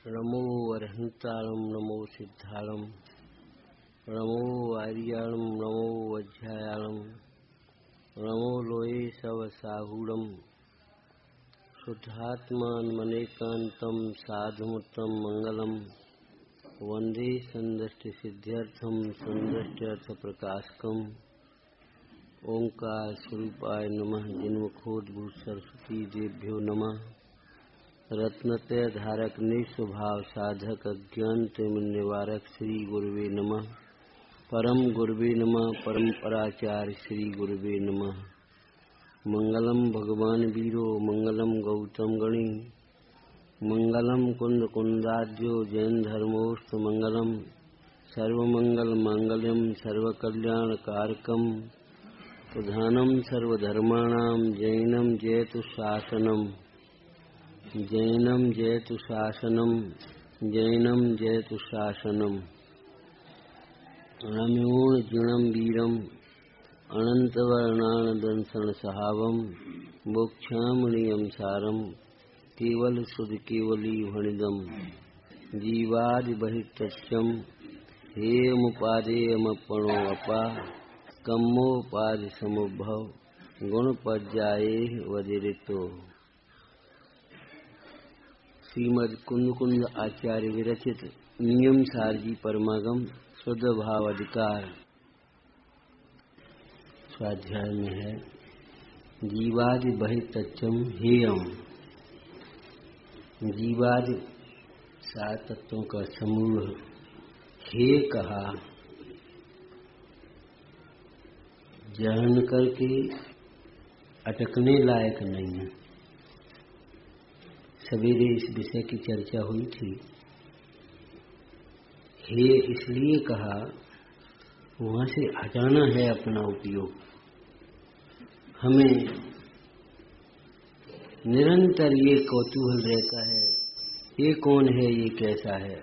नमो अरहंताणं नमो सिद्धाणं नमो आर्याणं नमो वज्रायाणं नमो लोये सवसाहूणं शुद्धात्मानमनेकान्तं साधुमुत्तम मंगलम वंदे संदृष्टिसिद्ध्यर्थं संदृष्ट्यर्थप्रकाशकम् ओंकार स्वरूपाय नमः जिन्मुखोद्भूत सरस्वती देभ्यो नमः रत्नत्रय धारक निस्वभाव साधक अज्ञान तिमिर निवारक श्री गुरुवे नमः। परम गुरुवे नमः। परंपराचार्य श्री गुरुवे नमः। मंगलम भगवान वीरो मंगलम गौतम गणी मंगलम कुंद कुंदाद्यो जैन धर्मोस्त मंगलम सर्वमंगल मांगल्यम सर्वकल्याण कारकम प्रधानम सर्वधर्माणाम जैनम जयतु शासनम जैनम जयतु शासनम जैनम जयतु शासनम रम्योण जिणम वीरम अनंतवर्णान दंसन सहावम मोक्षामणियम सारम केवल सुध केवली भणिदम जीवादि बहिर्तच्यम हेमुपादेयमपणो अपा कम्मोपाधि समुद्भव गुण पज्जाये वदिरितो। श्रीमद कुंद आचार्य विरचित नियम सारजी परमागम शुद्ध भाव अधिकार स्वाध्याय में है जीवादि बहिर्तच्चम हेयम। जीवादि सात तत्वों का समूह हे कहा, जान करके अटकने लायक नहीं है। सवेरे इस विषय की चर्चा हुई थी। हे इसलिए कहा, वहां से हटाना है अपना उपयोग। हमें निरंतर ये कौतूहल रहता है, ये कौन है, ये कैसा है।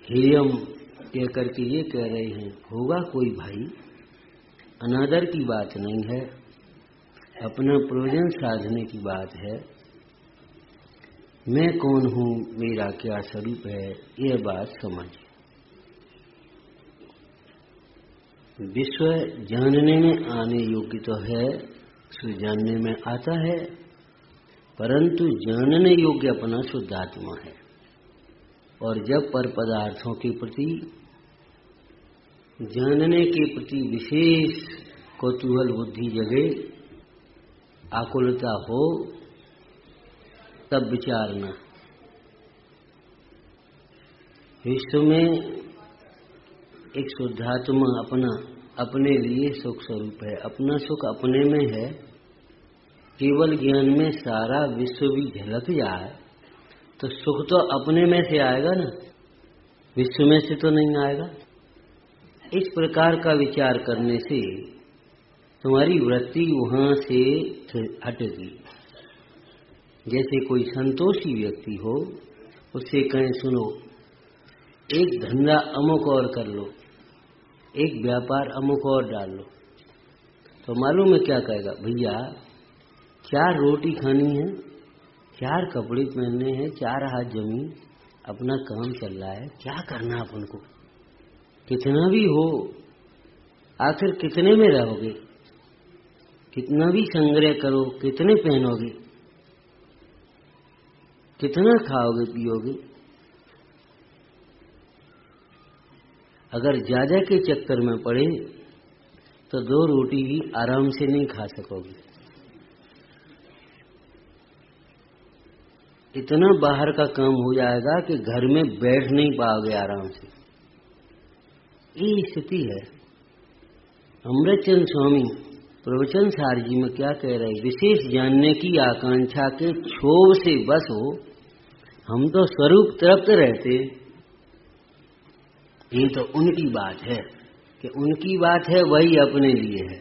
हेयम कह करके ये कह रहे हैं, होगा कोई भाई, अनादर की बात नहीं है, अपना प्रयोजन साधने की बात है। मैं कौन हूँ, मेरा क्या स्वरूप है, यह बात समझ। विश्व जानने में आने योग्य तो है, उसको जानने में आता है, परंतु जानने योग्य अपना शुद्ध आत्मा है। और जब पर पदार्थों के प्रति जानने के प्रति विशेष कौतूहल बुद्धि जगे, आकुलता हो, तब विचारना। विश्व में एक शुद्धात्मा अपने लिए सुख स्वरूप है, अपना सुख अपने में है। केवल ज्ञान में सारा विश्व भी झलक जाए तो सुख तो अपने में से आएगा ना, विश्व में से तो नहीं आएगा। इस प्रकार का विचार करने से तुम्हारी वृत्ति वहां से हटेगी। जैसे कोई संतोषी व्यक्ति हो, उससे कहें सुनो एक धंधा अमुक और कर लो, एक व्यापार अमुक और डाल लो, तो मालूम है क्या कहेगा, भैया 4 रोटी खानी है, 4 कपड़े पहनने हैं, 4 हाथ जमीन, अपना काम चल रहा है, क्या करना अपन को। कितना भी हो, आखिर कितने में रहोगे, कितना भी संग्रह करो, कितने पहनोगे, कितना खाओगे पियोगे। अगर ज्यादा के चक्कर में पड़े तो 2 रोटी भी आराम से नहीं खा सकोगे। इतना बाहर का काम हो जाएगा कि घर में बैठ नहीं पाओगे आराम से। ये स्थिति है। अमृतचंद स्वामी प्रवचन सार जी में क्या कह रहे, विशेष जानने की आकांक्षा के क्षोभ से बस हो, हम तो स्वरूप तृप्त रहते। ये तो उनकी बात है कि उनकी बात है, वही अपने लिए है।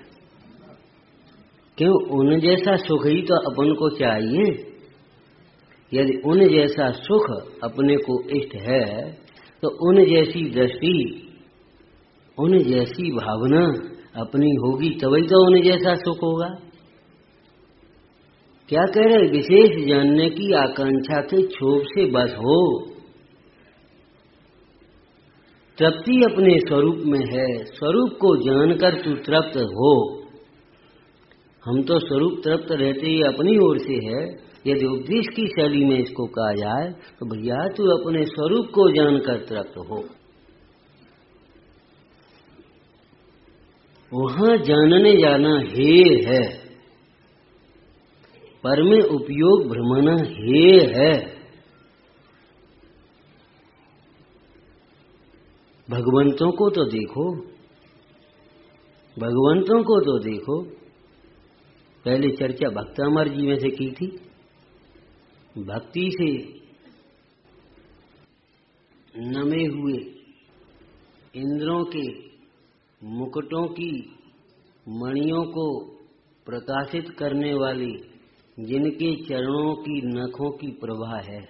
क्यों, उन जैसा सुख ही तो अपन को चाहिए। यदि उन जैसा सुख अपने को इष्ट है तो उन जैसी दृष्टि, उन जैसी भावना अपनी होगी, तभी तो उन जैसा सुख होगा। क्या कह रहे? विशेष जानने की आकांक्षा के क्षोभ से बस हो। तृप्ति अपने स्वरूप में है, स्वरूप को जानकर तू तृप्त हो। हम तो स्वरूप तृप्त रहते ही अपनी ओर से है। यदि उपदेश की शैली में इसको कहा जाए तो भैया तू अपने स्वरूप को जानकर तृप्त हो। वहां जानने जाना हेय है, पर में उपयोग भ्रमना हेय है। भगवंतों को तो देखो, भगवंतों को तो देखो। पहले चर्चा भक्तामर जी में से की थी। भक्ति से नमे हुए इंद्रों के मुकुटों की मणियों को प्रकाशित करने वाली जिनके चरणों की नखों की प्रभा है,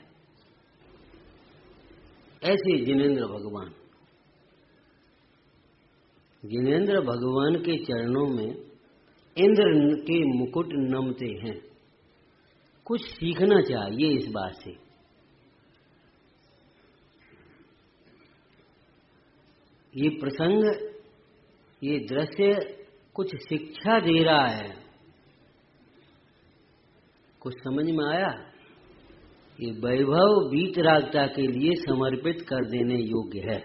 ऐसे जिनेंद्र भगवान। जिनेंद्र भगवान के चरणों में इंद्र के मुकुट नमते हैं। कुछ सीखना चाहिए इस बात से। ये प्रसंग, ये दृश्य कुछ शिक्षा दे रहा है। कुछ समझ में आया? ये वैभव वीतरागता के लिए समर्पित कर देने योग्य है।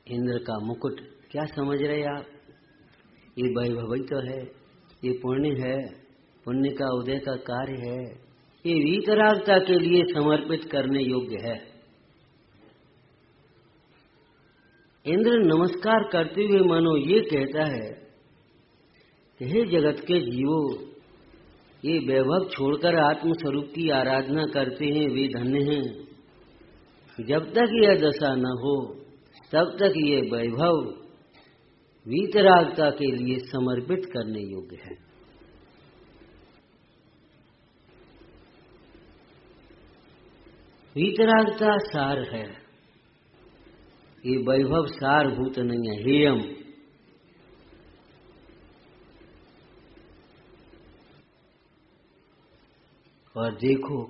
इंद्र का मुकुट क्या समझ रहे आप? ये वैभव ही तो है, ये पुण्य है, पुण्य का उदय का कार्य है। ये वीतरागता के लिए समर्पित करने योग्य है। इंद्र नमस्कार करते हुए मानो ये कहता है कि हे जगत के जीवो, ये वैभव छोड़कर आत्म स्वरूप की आराधना करते हैं वे धन्य हैं। जब तक यह दशा न हो तब तक ये वैभव वीतरागता के लिए समर्पित करने योग्य है। वीतरागता सार है, ये वैभव सारभूत नहीं है, हेयम। और देखो,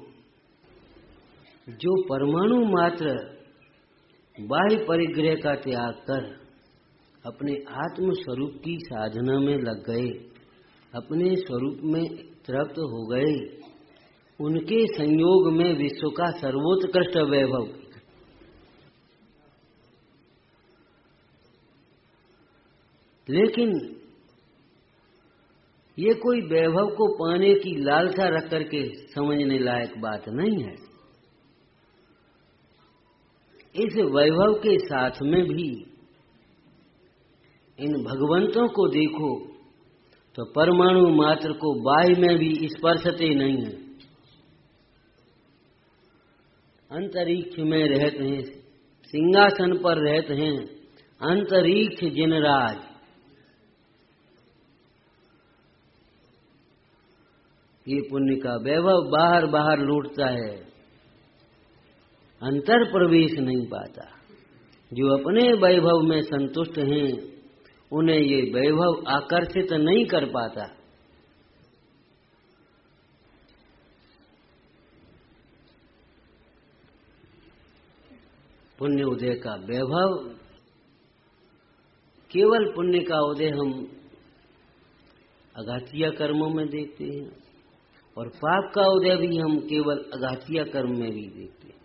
जो परमाणु मात्र बाह्य परिग्रह का त्याग कर अपने आत्म स्वरूप की साधना में लग गए, अपने स्वरूप में तृप्त हो गए, उनके संयोग में विश्व का सर्वोत्कृष्ट वैभव। लेकिन ये कोई वैभव को पाने की लालसा रख करके समझने लायक बात नहीं है। इस वैभव के साथ में भी इन भगवंतों को देखो तो परमाणु मात्र को बाह्य में भी स्पर्शते नहीं है। अंतरिक्ष में रहते हैं, सिंहासन पर रहते हैं, अंतरिक्ष जिनराज। ये पुण्य का वैभव बाहर बाहर लूटता है, अंतर प्रवेश नहीं पाता। जो अपने वैभव में संतुष्ट हैं उन्हें ये वैभव आकर्षित नहीं कर पाता। पुण्य उदय का वैभव, केवल पुण्य का उदय हम अघातिया कर्मों में देखते हैं और पाप का उदय भी हम केवल अघातिया कर्म में भी देखते हैं।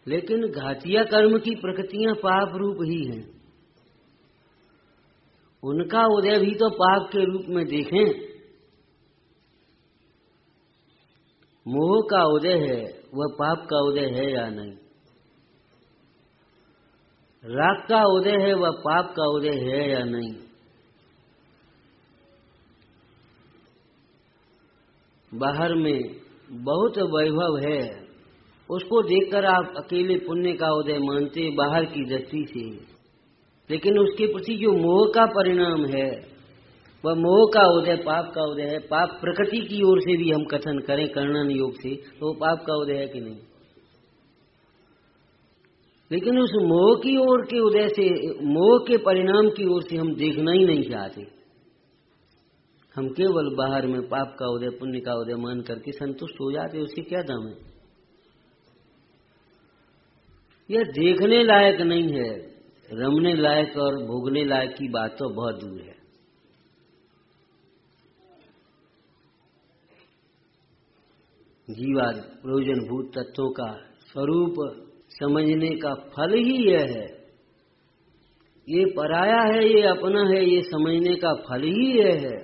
लेकिन घातिया कर्म की प्रकृतियां पाप रूप ही हैं, उनका उदय भी तो पाप के रूप में देखें। मोह का उदय है, वह पाप का उदय है या नहीं? राग का उदय है, वह पाप का उदय है या नहीं? बाहर में बहुत वैभव है, उसको देखकर आप अकेले पुण्य का उदय मानते बाहर की दृष्टि से, लेकिन उसके प्रति जो मोह का परिणाम है वह मोह का उदय पाप का उदय है। पाप प्रकृति की ओर से भी हम कथन करें कर्णन योग से तो पाप का उदय है कि नहीं? लेकिन उस मोह की ओर के उदय से, मोह के परिणाम की ओर से हम देखना ही नहीं चाहते। हम केवल बाहर में पाप का उदय पुण्य का उदय मान करके संतुष्ट हो जाते, उसकी क्या दाम है? यह देखने लायक नहीं है, रमने लायक और भोगने लायक की बात तो बहुत दूर है। जीवाद प्रयोजनभूत तत्वों का स्वरूप समझने का फल ही यह है। ये पराया है, ये अपना है, ये समझने का फल ही यह है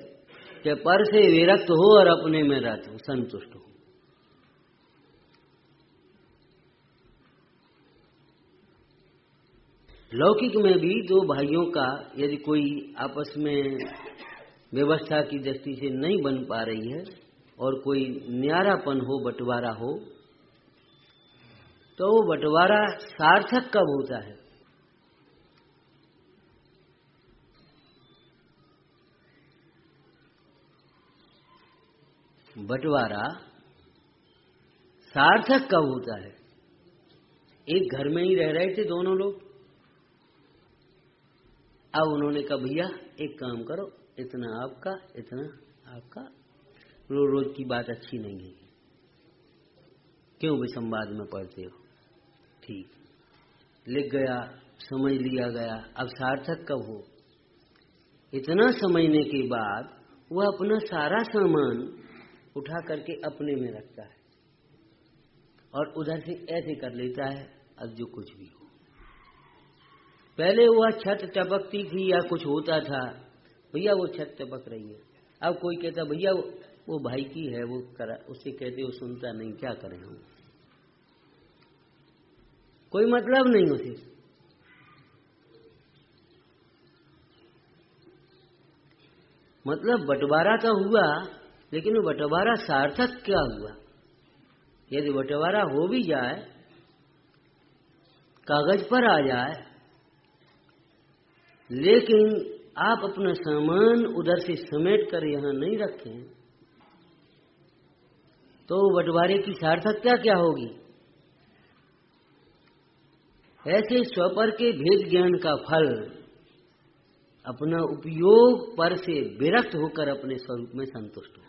कि पर से विरक्त हो और अपने में रत हो, संतुष्ट हो। लौकिक में भी दो भाइयों का यदि कोई आपस में व्यवस्था की दृष्टि से नहीं बन पा रही है और कोई न्यारापन हो, बंटवारा हो, तो वो बंटवारा सार्थक कब होता है? बंटवारा सार्थक कब होता है? एक घर में ही रह रहे थे दोनों लोग, अब उन्होंने कहा भैया एक काम करो, इतना आपका इतना आपका, रोज रोज की बात अच्छी नहीं है, क्यों भी संवाद में पढ़ते हो? ठीक, लिख गया, समझ लिया गया। अब सार्थक कब हो? इतना समझने के बाद वह अपना सारा सामान उठा करके अपने में रखता है और उधर से ऐसे कर लेता है अब जो कुछ भी हो। पहले वह छत टपकती थी या कुछ होता था, भैया वो छत टपक रही है, अब कोई कहता भैया वो भाई की है, वो करा, उससे कहते वो सुनता नहीं, क्या करें हम? कोई मतलब नहीं उसे। मतलब बंटवारा तो हुआ, लेकिन वो बंटवारा सार्थक क्या हुआ? यदि बंटवारा हो भी जाए, कागज पर आ जाए, लेकिन आप अपना सामान उधर से समेट कर यहां नहीं रखें, तो बंटवारे की सार्थकता क्या होगी? ऐसे स्वपर के भेद ज्ञान का फल अपना उपयोग पर से विरक्त होकर अपने स्वरूप में संतुष्ट हो।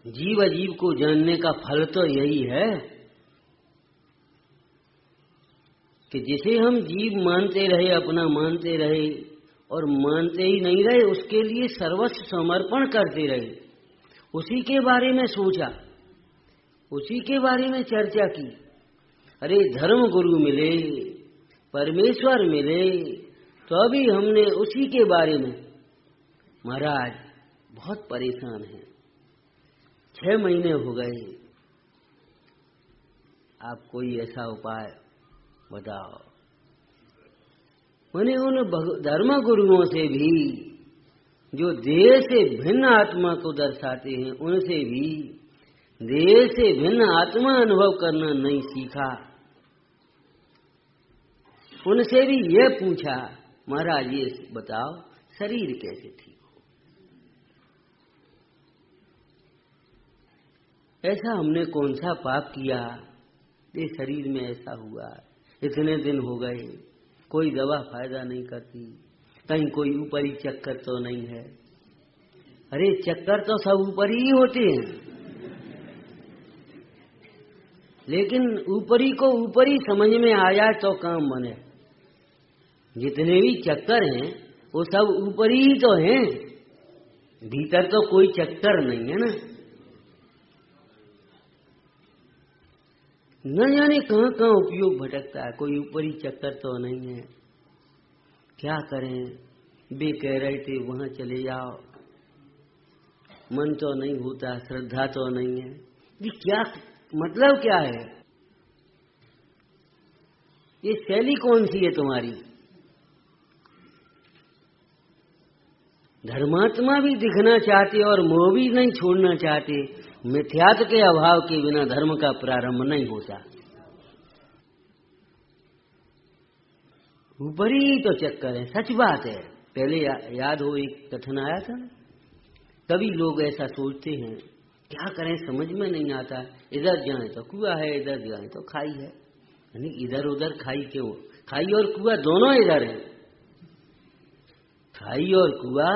जीव अजीव को जानने का फल तो यही है कि जिसे हम जीव मानते रहे, अपना मानते रहे और मानते ही नहीं रहे, उसके लिए सर्वस्व समर्पण करते रहे, उसी के बारे में सोचा, उसी के बारे में चर्चा की। अरे धर्म गुरु मिले, परमेश्वर मिले, तो अभी हमने उसी के बारे में, महाराज बहुत परेशान हैं, 6 महीने हो गए, आप कोई ऐसा उपाय बताओ। मैंने उन धर्म गुरुओं से भी जो देह से भिन्न आत्मा को दर्शाते हैं, उनसे भी देह से भिन्न आत्मा अनुभव करना नहीं सीखा। उनसे भी ये पूछा, महाराज ये बताओ शरीर कैसे ठीक हो? ऐसा हमने कौन सा पाप किया ये शरीर में ऐसा हुआ? इतने दिन हो गए, कोई दवा फायदा नहीं करती, कहीं कोई ऊपरी चक्कर तो नहीं है। अरे चक्कर तो सब ऊपर ही होते हैं, लेकिन ऊपरी को ऊपरी समझ में आ जाए तो काम बने। जितने भी चक्कर हैं वो सब ऊपरी ही तो हैं, भीतर तो कोई चक्कर नहीं है ना। न जाने कहां कहां उपयोग भटकता है, कोई ऊपरी चक्कर तो नहीं है। क्या करें? वे कह रहे थे वहां चले जाओ, मन तो नहीं होता, श्रद्धा तो नहीं है। ये क्या मतलब क्या है? ये शैली कौन सी है तुम्हारी? धर्मात्मा भी दिखना चाहते और मोह भी नहीं छोड़ना चाहते। मिथ्यात्व के अभाव के बिना धर्म का प्रारंभ नहीं होता। ऊपरी ही तो चक्कर है, सच बात है। पहले याद हो एक कथन आया था, कभी लोग ऐसा सोचते हैं, क्या करें समझ में नहीं आता, इधर जाए तो कुआं है, इधर जाए तो खाई है। यानी इधर उधर खाई क्यों? खाई और कुआं दोनों इधर है, खाई और कुआ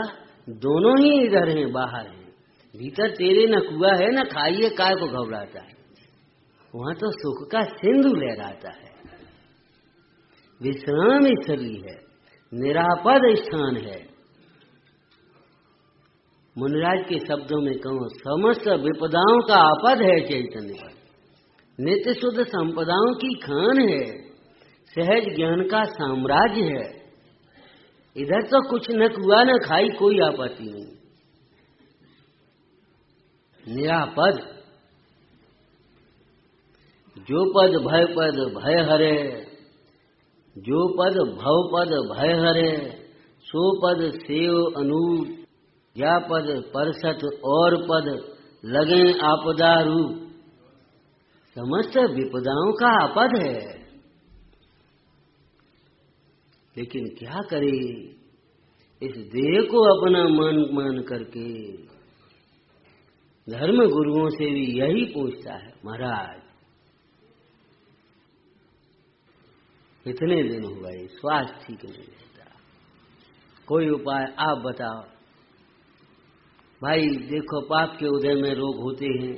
दोनों ही इधर हैं, बाहर हैं। भीतर तेरे न कुआ है न खाई है, काय को घबराता है। वहां तो सुख का सिंधु लहराता है, विश्राम स्थली है, निरापद स्थान है। मुनिराज के शब्दों में कहूं, समस्त विपदाओं का आपद है चैतन्य पर, नित्य शुद्ध संपदाओं की खान है, सहज ज्ञान का साम्राज्य है। इधर तो कुछ न कुआ न खाई, कोई आपत्ति नहीं, निरापद। जो पद भय हरे, जो पद भव पद भय हरे, सो पद सेव अनूप, या पद परसत और पद लगे आपदा रूप। समस्त विपदाओं का आपद है, लेकिन क्या करे, इस देह को अपना मन मान करके धर्म गुरुओं से भी यही पूछता है, महाराज इतने दिन हो गए, स्वास्थ्य ठीक नहीं रहता, कोई उपाय आप बताओ। भाई देखो, पाप के उदय में रोग होते हैं।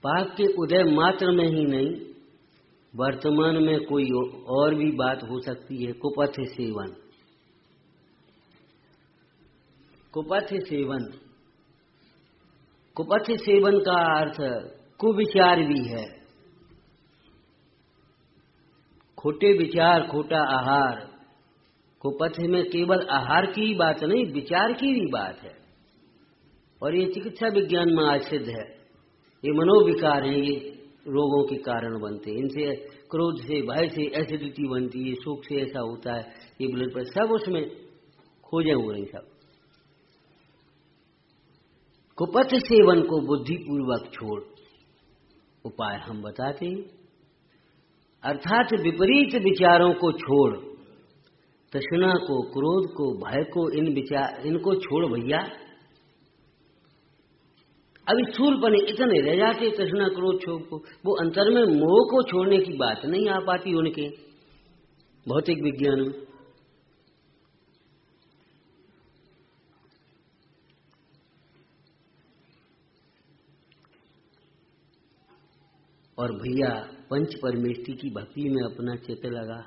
पाप के उदय मात्र में ही नहीं, वर्तमान में कोई और भी बात हो सकती है। कुपथ्य सेवन, कुपथ्य सेवन, कुपथ्य सेवन का अर्थ कुविचार भी है। खोटे विचार, खोटा आहार। कुपथ्य में केवल आहार की ही बात नहीं, विचार की भी बात है। और ये चिकित्सा विज्ञान में आज सिद्ध है। ये मनोविकार हैं, ये रोगों के कारण बनते हैं। इनसे क्रोध से, भय से एसिडिटी बनती है, शोक से ऐसा होता है, ये ब्लड प्रेशर सब उसमें खोजे हुए हैं सब। कुपथ्य सेवन को बुद्धिपूर्वक छोड़, उपाय हम बताते हैं। अर्थात विपरीत विचारों को छोड़, तृष्णा को, क्रोध को, भय को, इनको छोड़ भैया। अभी स्थूलपने इतने रह जाते, तृष्णा क्रोध क्षोभ को, वो अंतर में मोह को छोड़ने की बात नहीं आ पाती उनके भौतिक विज्ञान में। और भैया पंच परमेष्टि की भक्ति में अपना चित्त लगा,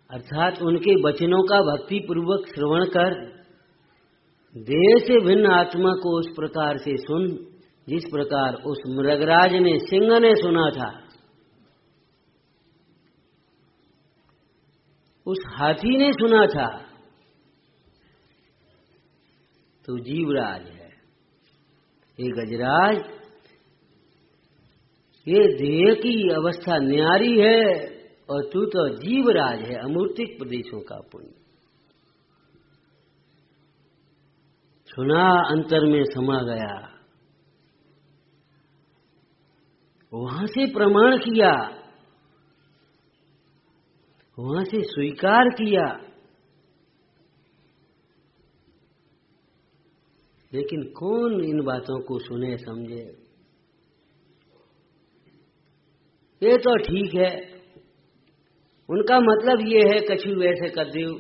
अर्थात उनके वचनों का भक्ति पूर्वक श्रवण कर, देह से भिन्न आत्मा को उस प्रकार से सुन जिस प्रकार उस मृगराज ने, सिंह ने सुना था, उस हाथी ने सुना था। तो जीवराज है, ये गजराज, ये देह की अवस्था न्यारी है और तू तो जीवराज है, अमूर्तिक प्रदेशों का पुण्य। सुना, अंतर में समा गया, वहां से प्रमाण किया, वहां से स्वीकार किया। लेकिन कौन इन बातों को सुने समझे? ये तो ठीक है, उनका मतलब ये है कछु ऐसे कर दो,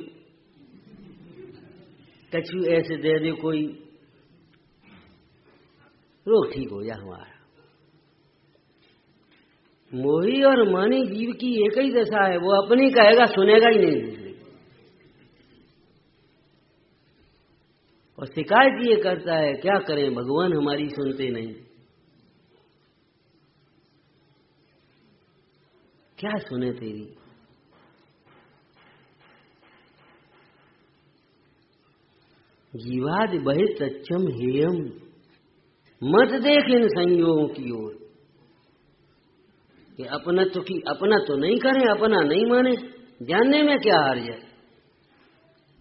कछु ऐसे दे दे, कोई रोग ठीक हो जाए हमारा। मोही और मानी जीव की एक ही दशा है, वो अपनी कहेगा, सुनेगा ही नहीं दूसरे। और शिकायत ये करता है, क्या करें भगवान हमारी सुनते नहीं। क्या सुने तेरी? जीवाद बहित सच्चम हेयम, मत देख इन संयोगों की ओर। कि अपना तो नहीं करें, अपना नहीं माने, जानने में क्या हर्ज है?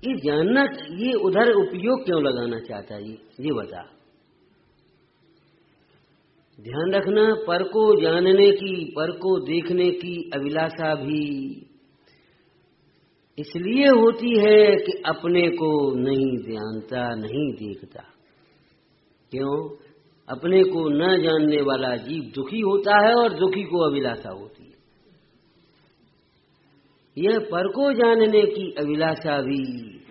ये जानना, ये उधर उपयोग क्यों लगाना चाहता है? ये बता। ध्यान रखना, पर को जानने की, पर को देखने की अभिलाषा भी इसलिए होती है कि अपने को नहीं जानता, नहीं देखता। क्यों? अपने को न जानने वाला जीव दुखी होता है और दुखी को अभिलाषा होती है। यह पर को जानने की अभिलाषा भी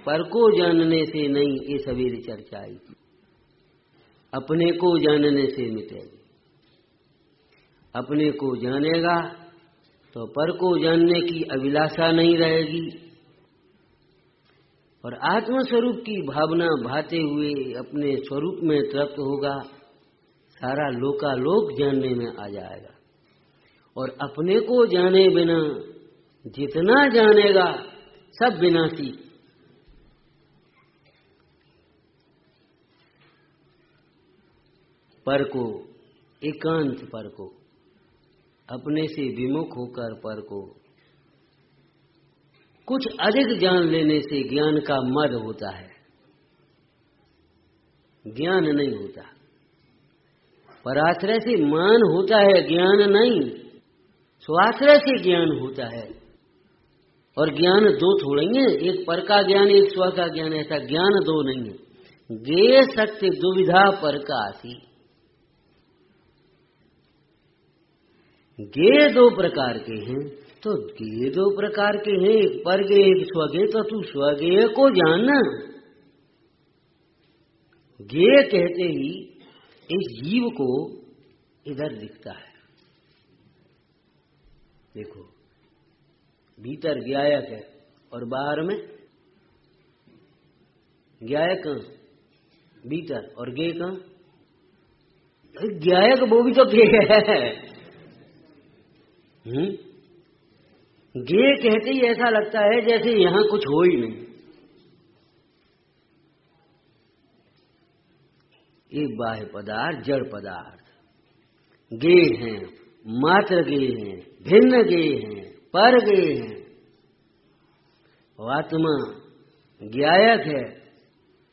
पर को जानने से नहीं, ये सवेरे चर्चा आई थी। अपने को जानने से मिटेगी। अपने को जानेगा तो पर को जानने की अभिलाषा नहीं रहेगी, और आत्म स्वरूप की भावना भाते हुए अपने स्वरूप में तृप्त होगा। सारा लोकालोक जानने में आ जाएगा। और अपने को जाने बिना जितना जानेगा सब विनाशी। पर को, एकांत पर को, अपने से विमुख होकर पर को कुछ अधिक जान लेने से ज्ञान का मद होता है, ज्ञान नहीं होता। पराश्रय से मान होता है, ज्ञान नहीं। स्वाश्रय से ज्ञान होता है। और ज्ञान दो थोड़े हैं, एक पर का ज्ञान, एक स्व का ज्ञान, ऐसा ज्ञान दो नहीं है। गे सत्य दुविधा पर कासी। गे दो प्रकार के हैं, तो गे दो प्रकार के हैं, एक पर गे एक स्वगे, तो तू स्वगे को जानना। गे कहते ही इस जीव को इधर दिखता है। देखो, भीतर ज्ञायक है और बाहर में ज्ञायक कहाँ? भीतर, और गे कहाँ? ज्ञायक वो भी तो गे है। गे कहते ही ऐसा लगता है जैसे यहां कुछ हो ही नहीं। ये बाह्य पदार्थ, जड़ पदार्थ गे हैं, मात्र गे हैं, भिन्न गे हैं, पर गे हैं। आत्मा ज्ञायक है।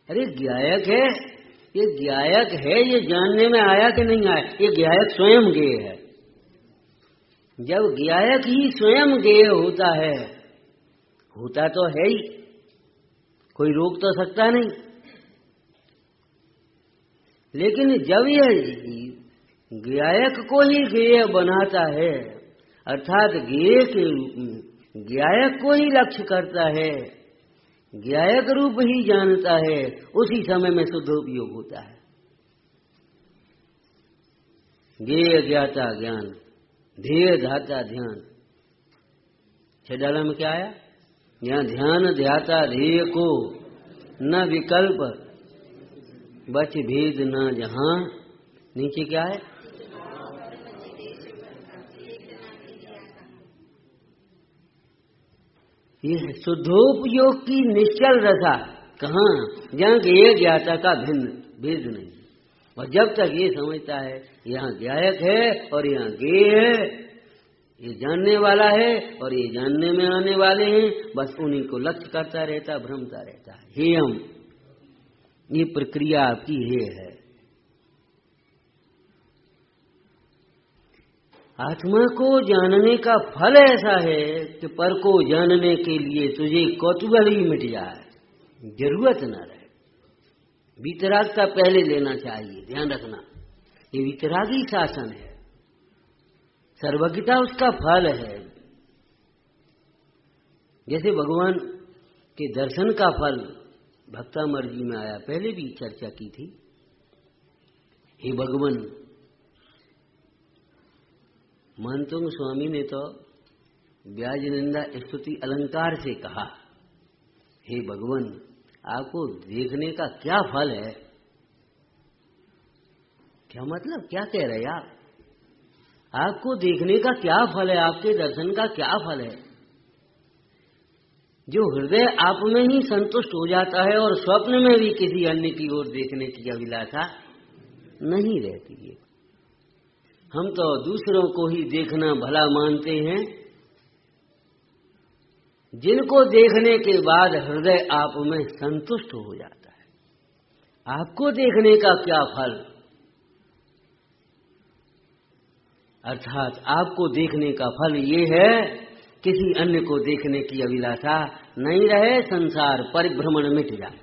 अरे ज्ञायक है, ये ज्ञायक है, ये जानने में आया कि नहीं आया? ये ज्ञायक स्वयं गे है। जब ज्ञायक ही स्वयं गेय होता है, होता तो है ही, कोई रोक तो सकता नहीं। लेकिन जब यह ज्ञायक को ही गेय बनाता है, अर्थात गेय के रूप में ज्ञायक को ही लक्ष्य करता है, ज्ञायक रूप ही जानता है, उसी समय में शुद्धोपयोग होता है। गेय ज्ञाता ज्ञान, ध्येय धाता ध्यान। छडाला में क्या आया? यहाँ ध्यान ध्याता ध्येय को न विकल्प बच भेद न जहां। नीचे क्या है? ये शुद्धोपयोग की निश्चल रसा। कहाँ? जहाँ गेय ज्ञाता का भिन्न भेद नहीं। और जब तक ये समझता है यहाँ ज्ञायक है और यहाँ गेय है, ये जानने वाला है और ये जानने में आने वाले हैं, बस उन्हीं को लक्ष्य करता रहता, भ्रमता रहता है। हेयम, ये प्रक्रिया आपकी है। आत्मा को जानने का फल ऐसा है कि पर को जानने के लिए तुझे कौतूहल ही मिट जाए, जरूरत न रहे। वितरागता पहले लेना चाहिए, ध्यान रखना। ये वितरागी शासन है, सर्वज्ञता उसका फल है। जैसे भगवान के दर्शन का फल भक्तामर्जी में आया, पहले भी चर्चा की थी। हे भगवान, महंतों स्वामी ने तो व्याज निंदा स्तुति अलंकार से कहा, हे भगवान, आपको देखने का क्या फल है? क्या मतलब, क्या कह रहे आप? आपको देखने का क्या फल है? आपके दर्शन का क्या फल है? जो हृदय आप में ही संतुष्ट हो जाता है और स्वप्न में भी किसी अन्य की ओर देखने की अभिलाषा नहीं रहती है। हम तो दूसरों को ही देखना भला मानते हैं, जिनको देखने के बाद हृदय आप में संतुष्ट हो जाता है। आपको देखने का क्या फल? अर्थात आपको देखने का फल ये है, किसी अन्य को देखने की अभिलाषा नहीं रहे, संसार परिभ्रमण मिट जाए।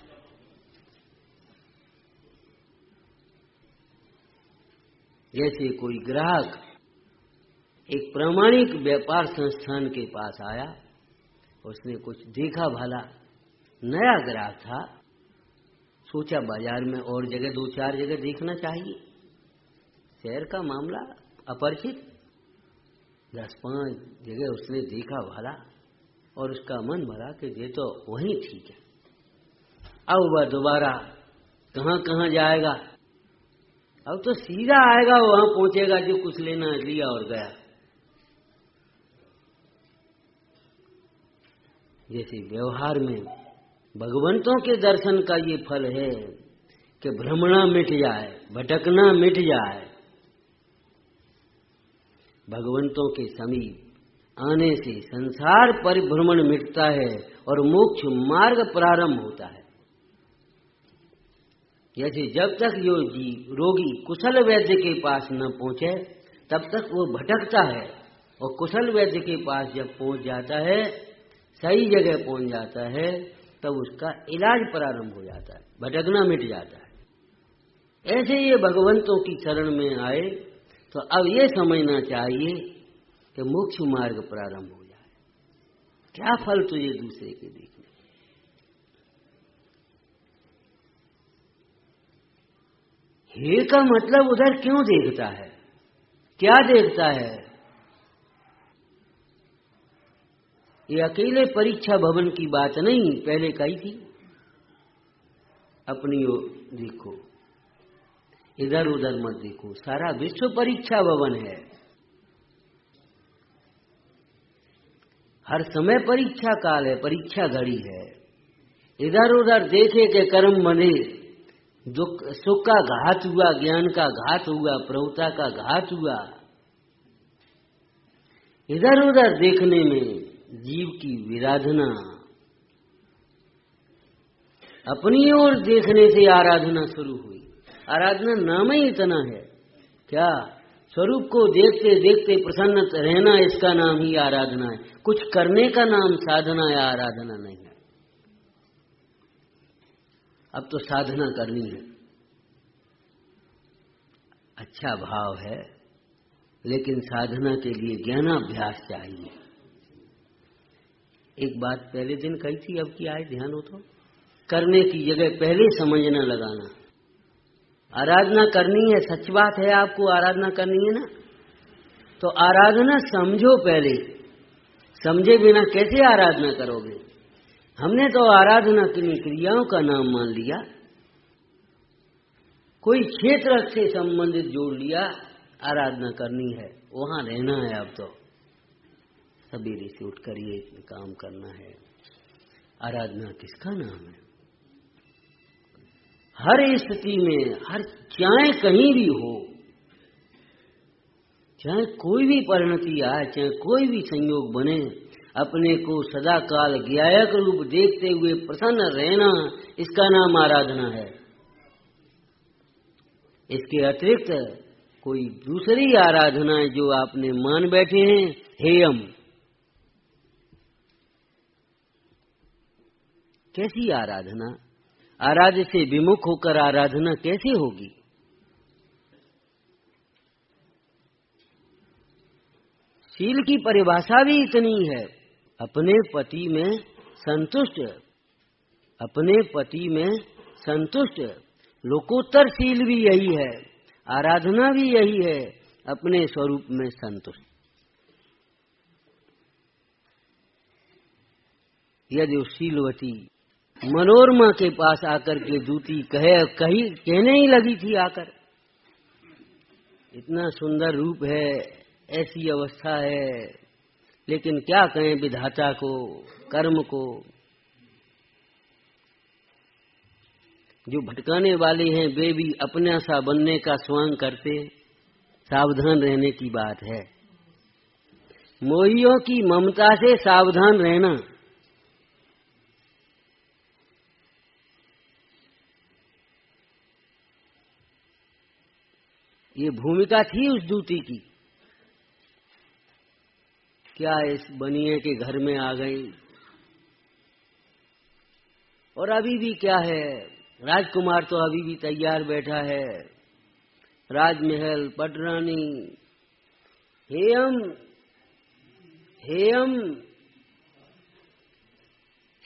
जैसे कोई ग्राहक एक प्रामाणिक व्यापार संस्थान के पास आया उसने कुछ देखा भला, नया ग्राहक था, सोचा बाजार में और जगह 2-4 जगह देखना चाहिए। शहर का मामला अपरिचित, 10-5 जगह उसने देखा भला और उसका मन भरा कि ये तो वहीं ठीक है। अब वह दोबारा कहाँ कहाँ जाएगा, अब तो सीधा आएगा, वहां पहुंचेगा, जो कुछ लेना लिया और गया। जैसे व्यवहार में भगवंतों के दर्शन का ये फल है कि भ्रमणा मिट जाए, भटकना मिट जाए। भगवंतों के समीप आने से संसार परिभ्रमण मिटता है और मोक्ष मार्ग प्रारंभ होता है। जैसे जब तक रोगी कुशल वैद्य के पास न पहुंचे तब तक वो भटकता है, और कुशल वैद्य के पास जब पहुंच जाता है, सही जगह पहुंच जाता है, तब उसका इलाज प्रारंभ हो जाता है, भटकना मिट जाता है। ऐसे ये भगवंतों की शरण में आए तो अब ये समझना चाहिए कि मोक्ष मार्ग प्रारंभ हो जाए। क्या फल तुझे दूसरे के देखने। हे का मतलब उधर क्यों देखता है, क्या देखता है? ये अकेले परीक्षा भवन की बात नहीं, पहले कही थी। अपनी ओर देखो, इधर उधर मत देखो, सारा विश्व परीक्षा भवन है। हर समय परीक्षा काल है, परीक्षा घड़ी है। इधर उधर देखे के कर्म बने, दुख सुख का घात हुआ, ज्ञान का घात हुआ, प्रभुता का घात हुआ। इधर उधर देखने में जीव की विराधना, अपनी ओर देखने से आराधना शुरू हुई। आराधना नाम ही इतना है, क्या स्वरूप को देखते देखते प्रसन्न रहना, इसका नाम ही आराधना है। कुछ करने का नाम साधना या आराधना नहीं है। अब तो साधना करनी है, अच्छा भाव है, लेकिन साधना के लिए ज्ञानाभ्यास चाहिए। एक बात पहले दिन कही थी, अब की आए ध्यान हो तो, करने की जगह पहले समझना लगाना। आराधना करनी है, सच बात है, आपको आराधना करनी है ना, तो आराधना समझो पहले। समझे बिना कैसे आराधना करोगे? हमने तो आराधना की क्रियाओं का नाम मान लिया, कोई क्षेत्र से संबंधित जोड़ लिया, आराधना करनी है, वहां रहना है। अब तो सवेरे से उठकर ये काम करना है। आराधना किसका नाम है? हर स्थिति में, हर चाहे कहीं भी हो, चाहे कोई भी परिणति आए, चाहे कोई भी संयोग बने, अपने को सदा काल ज्ञायक रूप देखते हुए प्रसन्न रहना, इसका नाम आराधना है। इसके अतिरिक्त कोई दूसरी आराधना जो आपने मान बैठे हैं, हेयम, कैसी आराधना? आराध्य से विमुख होकर आराधना कैसे होगी? शील की परिभाषा भी इतनी है, अपने पति में संतुष्ट, अपने पति में संतुष्ट। लोकोत्तर शील भी यही है, आराधना भी यही है, अपने स्वरूप में संतुष्ट। यदि शीलवती मनोरमा के पास आकर के दूती कहने ही लगी थी आकर, इतना सुंदर रूप है, ऐसी अवस्था है, लेकिन क्या कहें विधाता को, कर्म को। जो भटकाने वाले हैं वे भी अपना सा बनने का स्वांग करते, सावधान रहने की बात है। मोहियों की ममता से सावधान रहना। ये भूमिका थी उस दूती की। क्या इस बनिए के घर में आ गई, और अभी भी क्या है, राजकुमार तो अभी भी तैयार बैठा है, राजमहल, पटरानी, हेयम हेयम,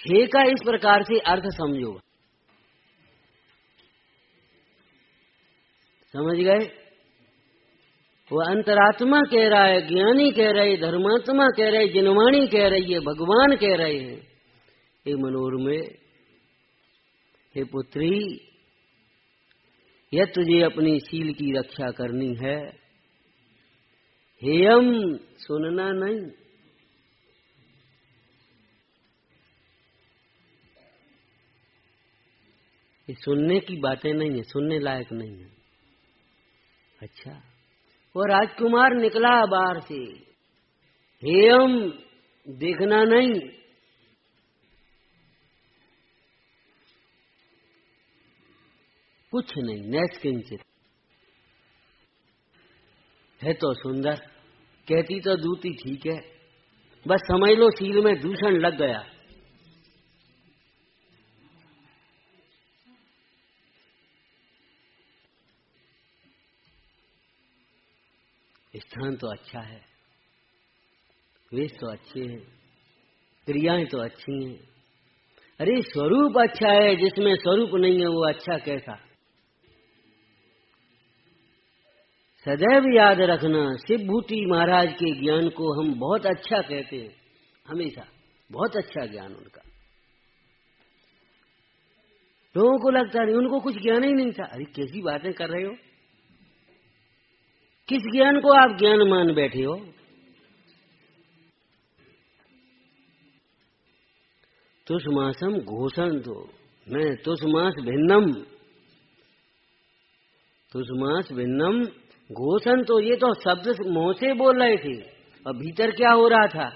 हे का इस प्रकार से अर्थ समझो, समझ गए? वो अंतरात्मा कह रहा है, ज्ञानी कह रहे, धर्मात्मा कह रहे, जिनवाणी कह रही है, भगवान कह रहे हैं, हे मनोरमे, हे पुत्री, यह तुझे अपनी शील की रक्षा करनी है, हेयम सुनना नहीं। ये सुनने की बातें नहीं है, सुनने लायक नहीं है। अच्छा, वो राजकुमार निकला बाहर से, हेयम देखना नहीं, कुछ नहीं, नैष्किंचित है तो सुंदर, कहती तो दूती ठीक है, बस समझ लो शील में दूषण लग गया। स्थान तो अच्छा है, वेश तो अच्छे हैं, क्रियाएं तो अच्छी हैं, अरे स्वरूप अच्छा है, जिसमें स्वरूप नहीं है वो अच्छा कैसा। सदैव याद रखना, शिवभूति महाराज के ज्ञान को हम बहुत अच्छा कहते हैं, हमेशा बहुत अच्छा ज्ञान उनका। लोगों को लगता नहीं उनको कुछ ज्ञान ही नहीं था। अरे कैसी बातें कर रहे हो, किस ज्ञान को आप ज्ञान मान बैठे हो? तुष्मासम घोषण दो, मैं तुष्मास भिन्नम, तुष्मास भिन्नम घोषण, तो ये तो शब्द मुंह से बोल रहे थे, और भीतर क्या हो रहा था?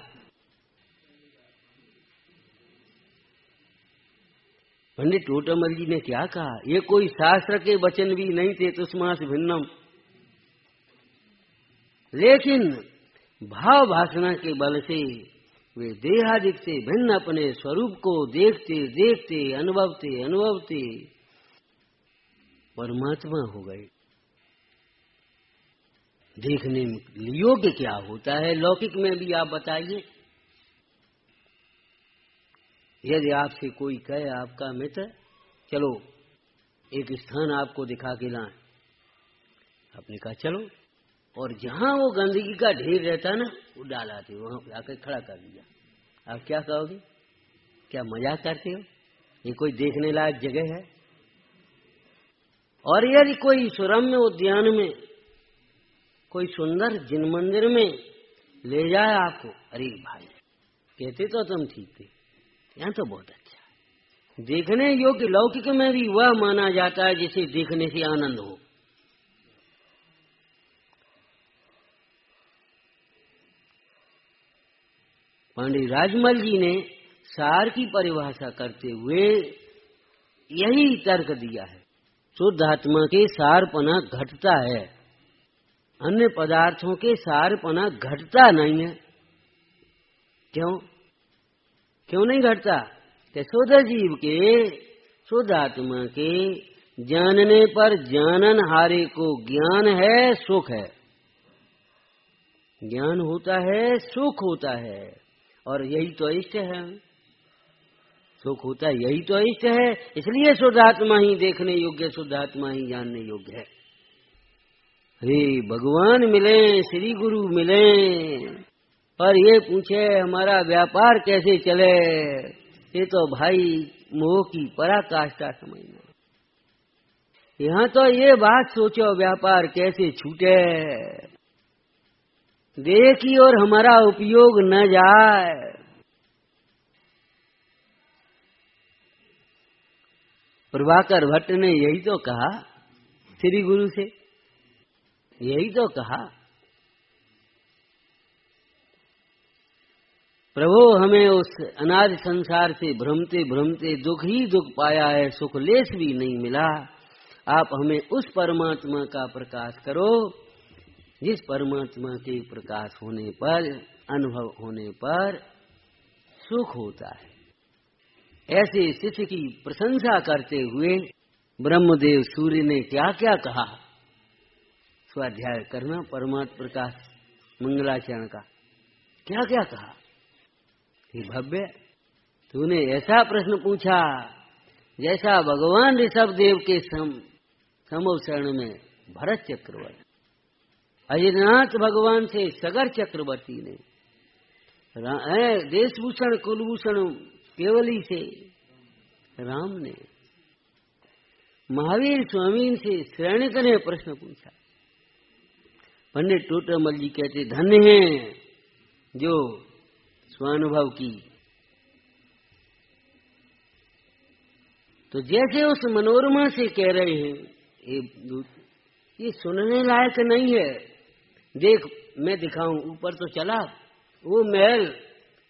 पंडित टोटामल जी ने क्या कहा, ये कोई शास्त्र के वचन भी नहीं थे, तुष्मास भिन्नम, लेकिन भाव भाषणा के बल से वे देहादिक से भिन्न अपने स्वरूप को देखते देखते अनुभवते अनुभवते परमात्मा हो गए। देखने योग्य क्या होता है लौकिक में भी आप बताइए। यदि आपसे कोई कहे आपका मित्र, चलो एक स्थान आपको दिखा के लाएं, आपने कहा चलो, और जहां वो गंदगी का ढेर रहता ना, वो डाला थे, वहां जाकर खड़ा कर दिया, आप क्या कहोगे? क्या मजाक करते हो? ये कोई देखने लायक जगह है? और यदि कोई सुरम्य उद्यान में, कोई सुंदर जिन मंदिर में ले जाए आपको, अरे भाई कहते तो तुम ठीक थे, यहाँ तो बहुत अच्छा है। देखने योग्य लौकिक में भी वह माना जाता है जिसे देखने से आनंद हो। पंडित राजमल जी ने सार की परिभाषा करते हुए यही तर्क दिया है, शुद्ध आत्मा के सारपना घटता है, अन्य पदार्थों के सारपना घटता नहीं है। क्यों क्यों नहीं घटता? कि शुद्ध जीव के, शुद्ध आत्मा के जानने पर जानन हारे को ज्ञान है, सुख है, ज्ञान होता है, सुख होता है, और यही तो इष्ट है, सुख होता है, यही तो इष्ट है। इसलिए शुद्ध आत्मा ही देखने योग्य, शुद्ध आत्मा ही जानने योग्य है। हे भगवान मिले, श्री गुरु मिले, और ये पूछे हमारा व्यापार कैसे चले, ये तो भाई मोह की पराकाष्ठा समझना। यहाँ तो ये बात सोचो व्यापार कैसे छूटे, देह की ओर हमारा उपयोग न जाए। प्रभाकर भट्ट ने यही तो कहा श्री गुरु से, यही तो कहा, प्रभु हमें उस अनादि संसार से भ्रमते भ्रमते दुख ही दुख पाया है, सुख लेस भी नहीं मिला। आप हमें उस परमात्मा का प्रकाश करो जिस परमात्मा के प्रकाश होने पर, अनुभव होने पर सुख होता है। ऐसे शिष्य की प्रशंसा करते हुए ब्रह्मदेव सूर्य ने क्या क्या कहा, स्वाध्याय करना परमात्मा प्रकाश मंगलाचरण का, क्या क्या कहा। हे भव्य, तूने ऐसा प्रश्न पूछा जैसा भगवान ऋषभ देव के समोसरण में भरत चक्रवर्ती, अजितनाथ भगवान से सगर चक्रवर्ती ने, देशभूषण कुलभूषण केवली से राम ने, महावीर स्वामी से श्रेणिक ने प्रश्न पूछा। पंडित टोटरमल जी कहते धन्य हैं जो स्वानुभव की। तो जैसे उस मनोरमा से कह रहे हैं ये सुनने लायक नहीं है, देख मैं दिखाऊं, ऊपर तो चला वो महल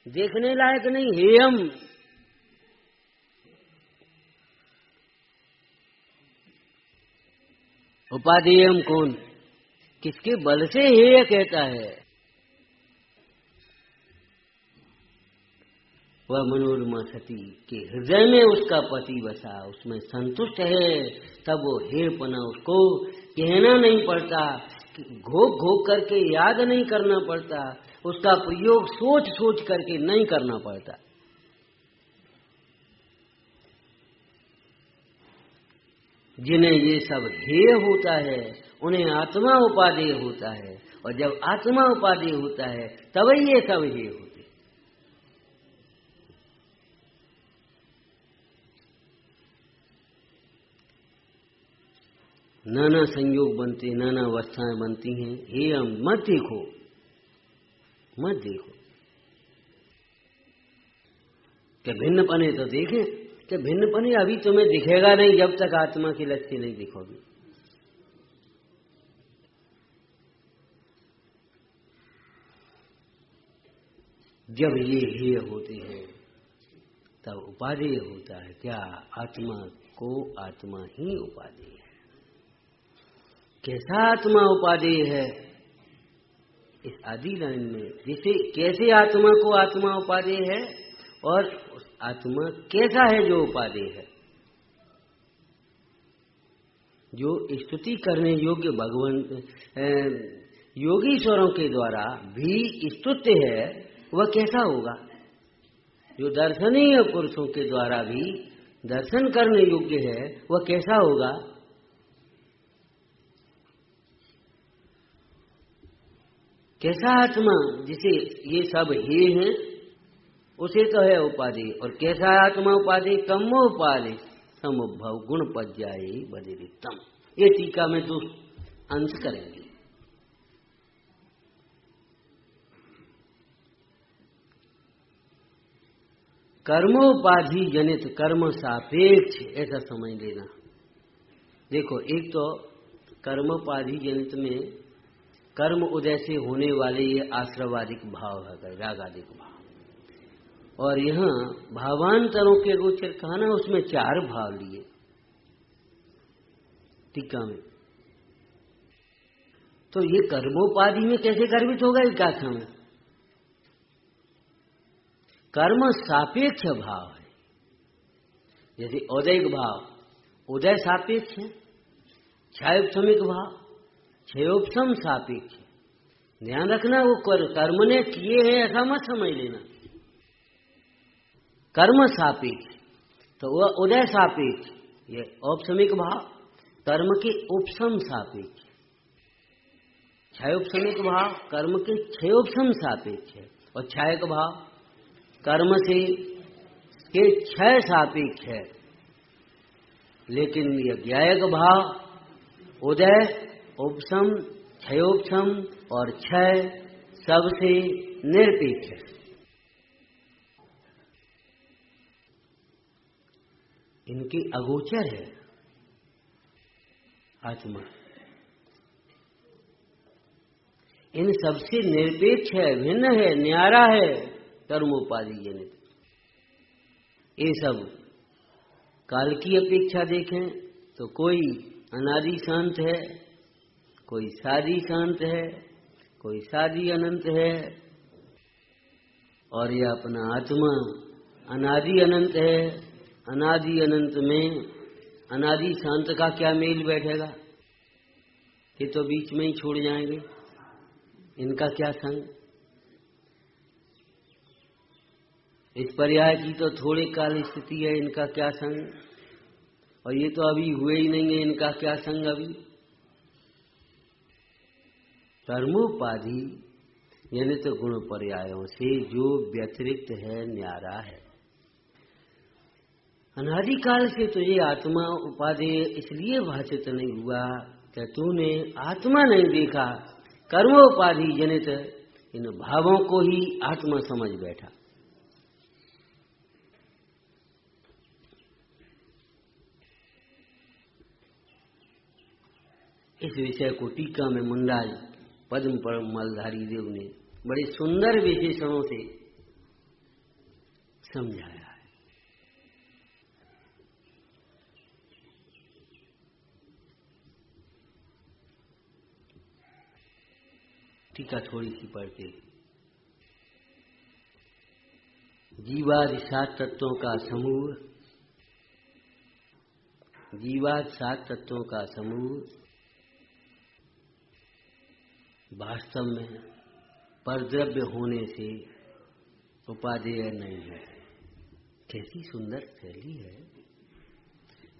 देखने लायक नहीं, हेयम उपादेयम कौन, किसके बल से हेय कहता है? वह मनोरमा सती के हृदय में उसका पति बसा, उसमें संतुष्ट है, तब वो हेयपना उसको कहना नहीं पड़ता, घोक घोक करके याद नहीं करना पड़ता, उसका प्रयोग सोच सोच करके नहीं करना पड़ता। जिन्हें ये सब हेय होता है उन्हें आत्मा उपादेय होता है, और जब आत्मा उपादेय होता है तब ये सब हेय होते। नाना संयोग बनते, नाना अवस्थाएं बनती हैं, हेय मत देखो, मत देखो। क्या भिन्न पने तो देखें, क्या भिन्न पने अभी तुम्हें दिखेगा नहीं जब तक आत्मा की लक्ष्य नहीं दिखोगी। जब ये हेय होते हैं तब उपादेय होता है। क्या आत्मा को आत्मा ही उपादेय है। कैसा आत्मा उपादेय है? इस आदि लाइन में जैसे कैसे आत्मा को आत्मा उपादेय है और उस आत्मा कैसा है जो उपादेय है। जो स्तुति करने योग्य भगवान योगीश्वरों के द्वारा भी स्तुत्य है वह कैसा होगा? जो दर्शनीय पुरुषों के द्वारा भी दर्शन करने योग्य है वह कैसा होगा? कैसा आत्मा जिसे ये सब हे हैं उसे तो है उपाधि। और कैसा आत्मा उपाधि? कम्मो उपाधि समुद्भव गुण पज्यायी बदिरितम। ये टीका में 2 अंश करेंगे। कर्मोपाधि जनित कर्म सापेक्ष ऐसा समझ लेना। देखो एक तो कर्मोपाधि जनित में कर्म उदय से होने वाले ये आश्रवादिक भाव है, रागादिक भाव। और यहाँ भावांतरों के गोचर कहा ना, उसमें 4 भाव लिए टीका में। तो ये कर्मोपाधि में कैसे गर्भित होगा इसका समय? कर्म सापेक्ष भाव है। जैसे औदैक भाव, उदय सापेक्ष है। क्षयोपशमिक भाव, क्षयोपशम सापेक्ष है। ध्यान रखना, वो कर्म ने किए हैं ऐसा मत समझ लेना। कर्म सापेक्ष तो वह उदय सापेक्ष, ये औपशमिक भाव कर्म के उपशम सापेक्ष। क्षयोपशमिक भाव कर्म के क्षयोपशम सापेक्ष है। और क्षयक भाव कर्म से के क्षय सापेक्ष है। लेकिन यह ज्ञायक भाव उदय, उपशम, क्षयोपशम और क्षय सबसे निरपेक्ष है। इनकी अगोचर है आत्मा, इन सबसे निरपेक्ष है, भिन्न है, न्यारा है कर्मोपाधि जनित। ये सब काल की अपेक्षा देखें तो कोई अनादि शांत है, कोई सादी शांत है, कोई सादी अनंत है, और यह अपना आत्मा अनादि अनंत है। अनादि अनंत में अनादि शांत का क्या मेल बैठेगा? ये तो बीच में ही छोड़ जाएंगे, इनका क्या संग? इस पर्याय की तो थोड़े काल स्थिति है, इनका क्या संग, और ये तो अभी हुए ही नहीं है, इनका क्या संग अभी। कर्मोपाधि यानी तो गुण पर्यायों से जो व्यतिरिक्त है, न्यारा है। अनादिकाल से तुझे आत्मा उपादेय इसलिए भाषित नहीं हुआ कि तूने आत्मा नहीं देखा, कर्मोपाधि जनित इन भावों को ही आत्मा समझ बैठा। इस विषय को टीका में मुंडाई पद्म परम मलधारी देव ने बड़े सुंदर विशेषणों से समझाया है। टीका थोड़ी सी पढ़ते। जीवादि 7 तत्वों का समूह, जीवादि 7 तत्वों का समूह वास्तव में परद्रव्य होने से उपादेय नहीं है। कैसी सुंदर शैली है।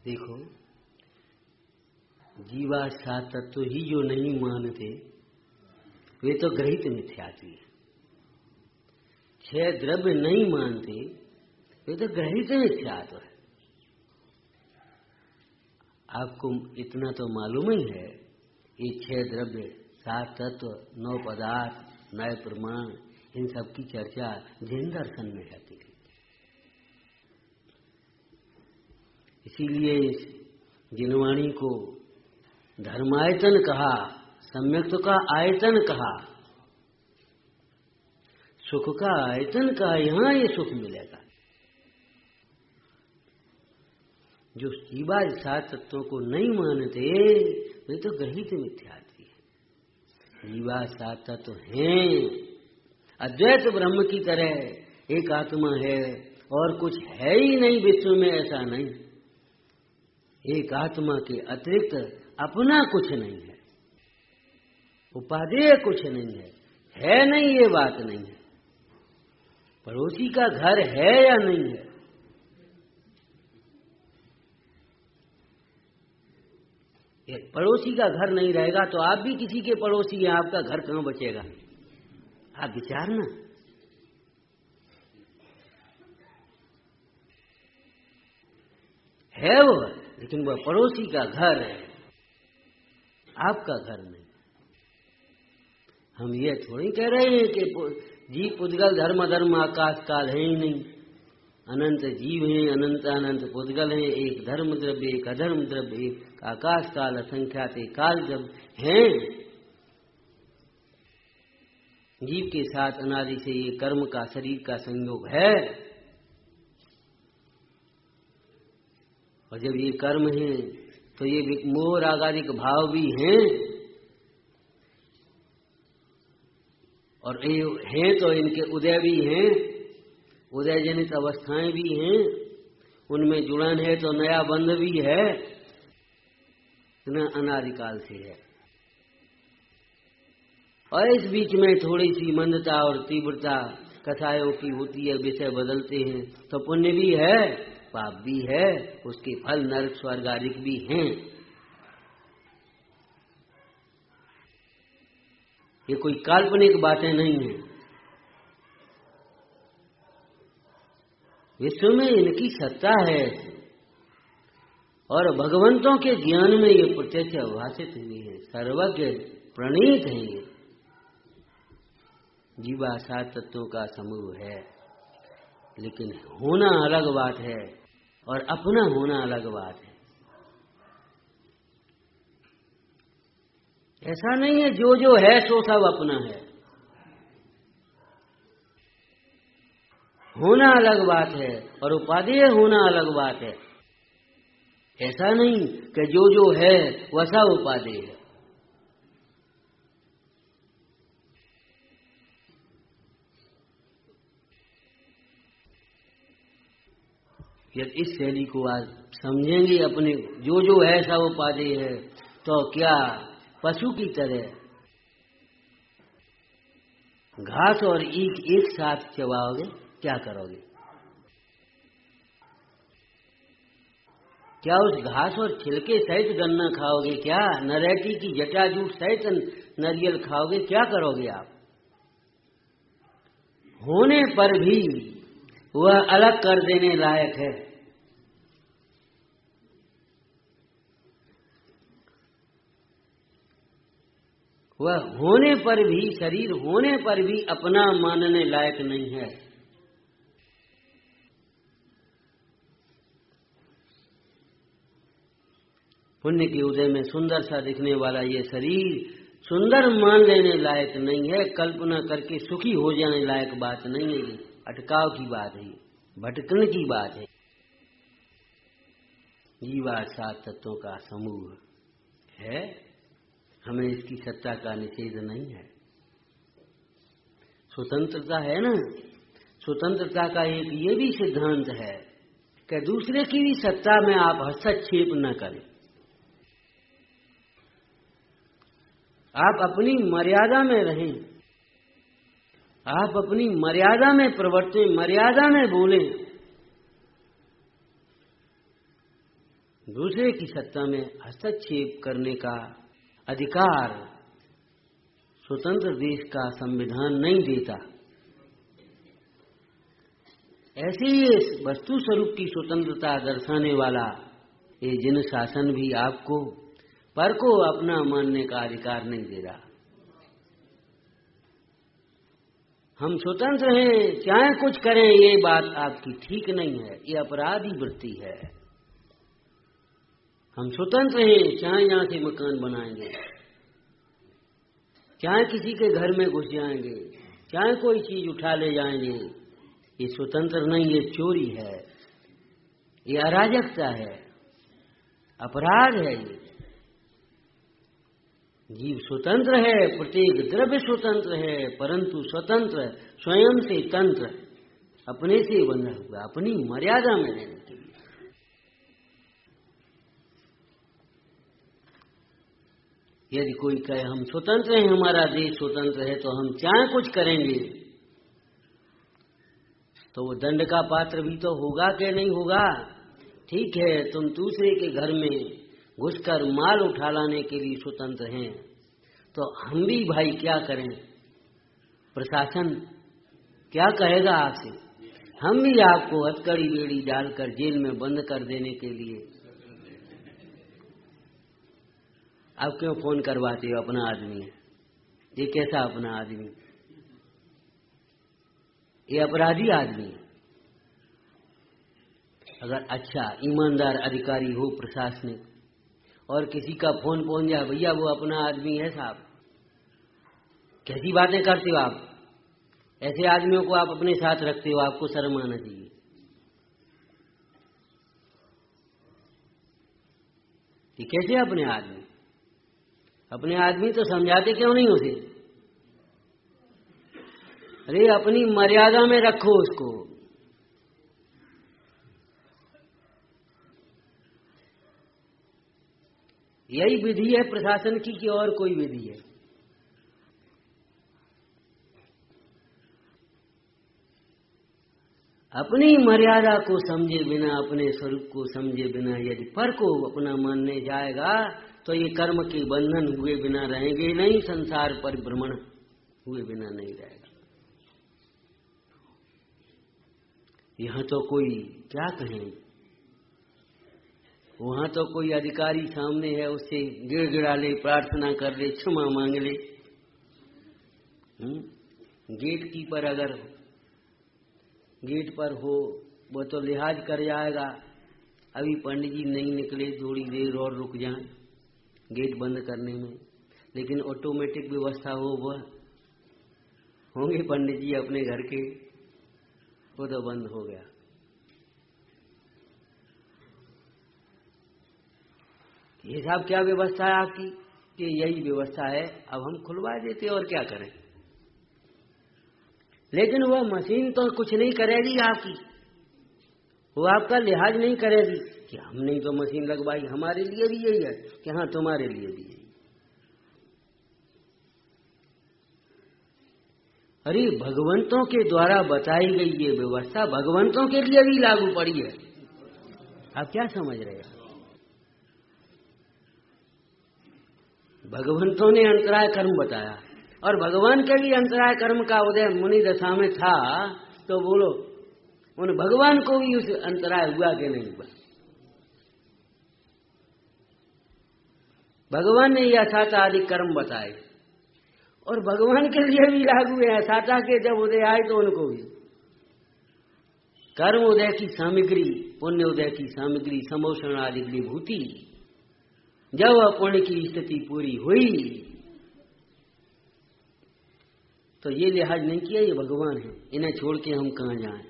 देखो, जीवा 7 तत्व ही जो नहीं मानते वे तो ग्रहित मिथ्यात्व है। 6 द्रव्य नहीं मानते वे तो ग्रहित मिथ्यात्व है। आपको इतना तो मालूम ही है, ये 6 द्रव्य 7 तत्व 9 पदार्थ 9 प्रमाण, इन सब की चर्चा जैन दर्शन में है। इसीलिए इस जिनवाणी को धर्मायतन कहा, सम्यक्त्व का आयतन कहा, सुख का आयतन कहा। यहां ये सुख मिलेगा। जो जीवा 7 तत्वों को नहीं मानते वे तो ग्रहित मिथ्यात्व है। जीवा 7 तत्व हैं, अद्वैत ब्रह्म की तरह एक आत्मा है और कुछ है ही नहीं विश्व में, ऐसा नहीं। एक आत्मा के अतिरिक्त अपना कुछ नहीं है, उपादेय कुछ नहीं है नहीं, ये बात नहीं है। पड़ोसी का घर है या नहीं है, पड़ोसी का घर नहीं रहेगा तो आप भी किसी के पड़ोसी हैं, आपका घर कहां बचेगा? आप विचारना। है वो, लेकिन वह पड़ोसी का घर है, आपका घर नहीं। हम ये थोड़ी कह रहे हैं कि जीव पुद्गल धर्म धर्म आकाश काल है ही नहीं। अनंत जीव हैं, अनंत अनंत पुद्गल हैं, एक धर्म द्रव्य, एक अधर्म द्रव्य, एक आकाश काल, असंख्यात काल जब हैं। जीव के साथ अनादि से ये कर्म का, शरीर का संयोग है, और जब ये कर्म है तो ये मोह राग आदि के भाव भी हैं, और ये हैं तो इनके उदय भी हैं, उदय जनित अवस्थाएं भी हैं, उनमें जुड़न है तो नया बंध भी है, इतना अनादिकाल से है। और इस बीच में थोड़ी सी मंदता और तीव्रता कथाओं की होती है, विषय बदलते हैं तो पुण्य भी है, पाप भी है, उसके फल नरक स्वर्ग आदि भी हैं। ये कोई काल्पनिक बातें नहीं है। विश्व में इनकी सत्ता है और भगवंतों के ज्ञान में ये प्रत्यक्ष भाषित हुई है, सर्वज्ञ प्रणीत है। ये जीवा 7 तत्वों का समूह है, लेकिन होना अलग बात है और अपना होना अलग बात है। ऐसा नहीं है जो है सो सब अपना है। होना अलग बात है और उपादेय होना अलग बात है। ऐसा नहीं कि जो है वह सब उपादेय है। यदि इस शैली को आज समझेंगे, अपने जो है सब उपादेय है, तो क्या पशु की तरह घास और ईख एक साथ चबाओगे? क्या करोगे? क्या उस घास और छिलके सहित गन्ना खाओगे? क्या नरेटी की जटाजूट सहित नारियल खाओगे? क्या करोगे आप? होने पर भी वह अलग कर देने लायक है। वह होने पर भी, शरीर होने पर भी अपना मानने लायक नहीं है। पुण्य के उदय में सुंदर सा दिखने वाला ये शरीर सुंदर मान लेने लायक नहीं है। कल्पना करके सुखी हो जाने लायक बात नहीं है। ये अटकाव की बात है, भटकने की बात है। जीवा 7 तत्वों का समूह है। हमें इसकी सत्ता का निषेध नहीं है। स्वतंत्रता है ना, स्वतंत्रता का एक ये भी सिद्धांत है कि दूसरे की भी सत्ता में आप हस्तक्षेप न करें। आप अपनी मर्यादा में रहें, आप अपनी मर्यादा में प्रवर्तें, मर्यादा में बोलें। दूसरे की सत्ता में हस्तक्षेप करने का अधिकार स्वतंत्र देश का संविधान नहीं देता। ऐसे ही वस्तु स्वरूप की स्वतंत्रता दर्शाने वाला ये जिन शासन भी आपको पर को अपना मानने का अधिकार नहीं दे रहा। हम स्वतंत्र हैं, चाहे कुछ करें, ये बात आपकी ठीक नहीं है, ये अपराधी वृत्ति है। हम स्वतंत्र हैं, चाहे यहां से मकान बनाएंगे, चाहे किसी के घर में घुस जाएंगे, चाहे कोई चीज उठा ले जाएंगे। ये स्वतंत्र नहीं, ये चोरी है, ये अराजकता है, अपराध है। ये जीव स्वतंत्र है, प्रत्येक द्रव्य स्वतंत्र है, परंतु स्वतंत्र स्वयं से तंत्र, अपने से बंधा हुआ, अपनी मर्यादा में रहने के लिए। यदि कोई कहे हम स्वतंत्र हैं, हमारा देश स्वतंत्र है, तो हम चाहे कुछ करेंगे, तो वो दंड का पात्र भी तो होगा कि नहीं होगा? ठीक है, तुम दूसरे के घर में घुसकर माल उठा लाने के लिए स्वतंत्र हैं, तो हम भी भाई क्या करें? प्रशासन क्या कहेगा आपसे? हम भी आपको हथकड़ी बेड़ी डालकर जेल में बंद कर देने के लिए। आप क्यों फोन करवाते हो? अपना आदमी है ये। कैसा अपना आदमी? ये अपराधी आदमी है। अगर अच्छा ईमानदार अधिकारी हो प्रशासनिक, और किसी का फोन पहुंच जाए, भैया वो अपना आदमी है साहब, कैसी बातें करते हो आप? ऐसे आदमियों को आप अपने साथ रखते हो, आपको शर्म आना चाहिए। कि कैसे अपने आदमी? अपने आदमी तो समझाते क्यों नहीं उसे? अरे अपनी मर्यादा में रखो उसको। यही विधि है प्रशासन की कि और कोई विधि है? अपनी मर्यादा को समझे बिना, अपने स्वरूप को समझे बिना यदि पर को अपना मानने जाएगा, तो ये कर्म के बंधन हुए बिना रहेंगे नहीं, संसार पर भ्रमण हुए बिना नहीं रहेगा। यहां तो कोई क्या कहें, वहां तो कोई अधिकारी सामने है, उससे गिड़गिड़ा ले, प्रार्थना कर ले, क्षमा मांग ले। गेट कीपर अगर गेट पर हो, वो तो लिहाज कर जाएगा, अभी पंडित जी नहीं निकले, थोड़ी देर और रुक जाएं गेट बंद करने में। लेकिन ऑटोमेटिक व्यवस्था हो, वह होंगे पंडित जी अपने घर के, वो तो बंद हो गया। ये साहब क्या व्यवस्था है आपकी? कि यही व्यवस्था है, अब हम खुलवा देते और क्या करें। लेकिन वह मशीन तो कुछ नहीं करेगी आपकी, वो आपका लिहाज नहीं करेगी कि हमने तो मशीन लगवाई, हमारे लिए भी यही है, कि हाँ तुम्हारे लिए भी यही। अरे भगवंतों के द्वारा बताई गई ये व्यवस्था भगवंतों के लिए भी लागू पड़ी है। आप क्या समझ रहे हैं? भगवंतों ने अंतराय कर्म बताया, और भगवान के भी अंतराय कर्म का उदय मुनि दशा में था, तो बोलो उन भगवान को भी उस अंतराय हुआ कि नहीं हुआ? भगवान ने यथाता आदि कर्म बताए और भगवान के लिए भी लागू है। यथाता के जब उदय आए तो उनको भी कर्म उदय की सामग्री, पुण्य उदय की सामग्री, समोषण आदि भूति, जब पुण्य की स्थिति पूरी हुई तो ये लिहाज नहीं किया ये भगवान है, इन्हें छोड़ के हम कहां जाएं।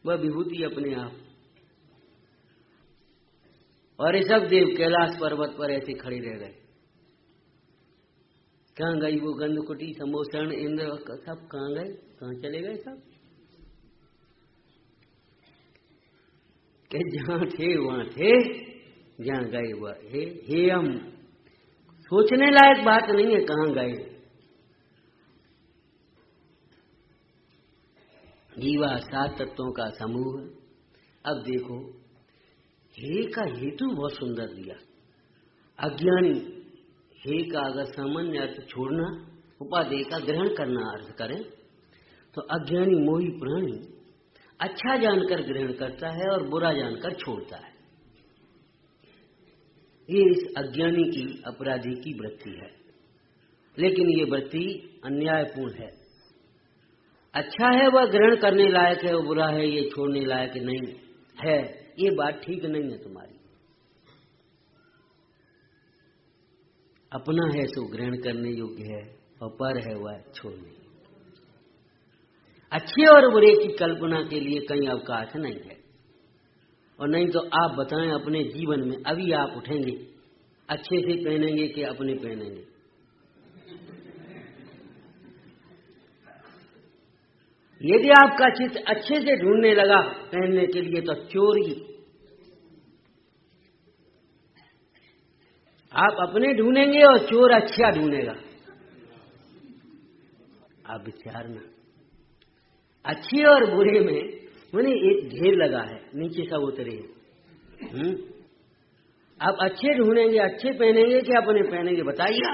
वह विभूति अपने आप। और ऋषभ देव कैलाश पर्वत पर ऐसे खड़े रह गए। कहां गई वो गंधकुटी, समोषण, इंद्र, सब कहां गए? कहां चले गए सब? कि जहां थे वहां थे, जहां गए वह हे हम। सोचने लायक बात नहीं है कहां गए। जीवा 7 तत्वों का समूह। अब देखो, हे का हेतु बहुत सुंदर दिया। अज्ञानी, हे का अगर सामान्य अर्थ छोड़ना, उपादेय का ग्रहण करना अर्थ करें तो अज्ञानी मोही प्राणी अच्छा जानकर ग्रहण करता है और बुरा जानकर छोड़ता है। ये इस अज्ञानी की, अपराधी की वृत्ति है। लेकिन ये वृत्ति अन्यायपूर्ण है। अच्छा है वह ग्रहण करने लायक है, वो बुरा है ये छोड़ने लायक नहीं है, ये बात ठीक नहीं है तुम्हारी। अपना है सो ग्रहण करने योग्य है और पर है वह छोड़ने। अच्छे और बुरे की कल्पना के लिए कहीं अवकाश नहीं है। और नहीं तो आप बताएं अपने जीवन में, अभी आप उठेंगे, अच्छे से पहनेंगे कि अपने पहनेंगे? यदि आपका चित्त अच्छे से ढूंढने लगा पहनने के लिए तो चोरी। आप अपने ढूंढेंगे और चोर अच्छा ढूंढेगा। आप विचारना, अच्छे और बुरे में मैंने एक ढेर लगा है, नीचे सब उतरे। आप अच्छे ढूंढेंगे, अच्छे पहनेंगे कि अपने पहनेंगे? बताइए।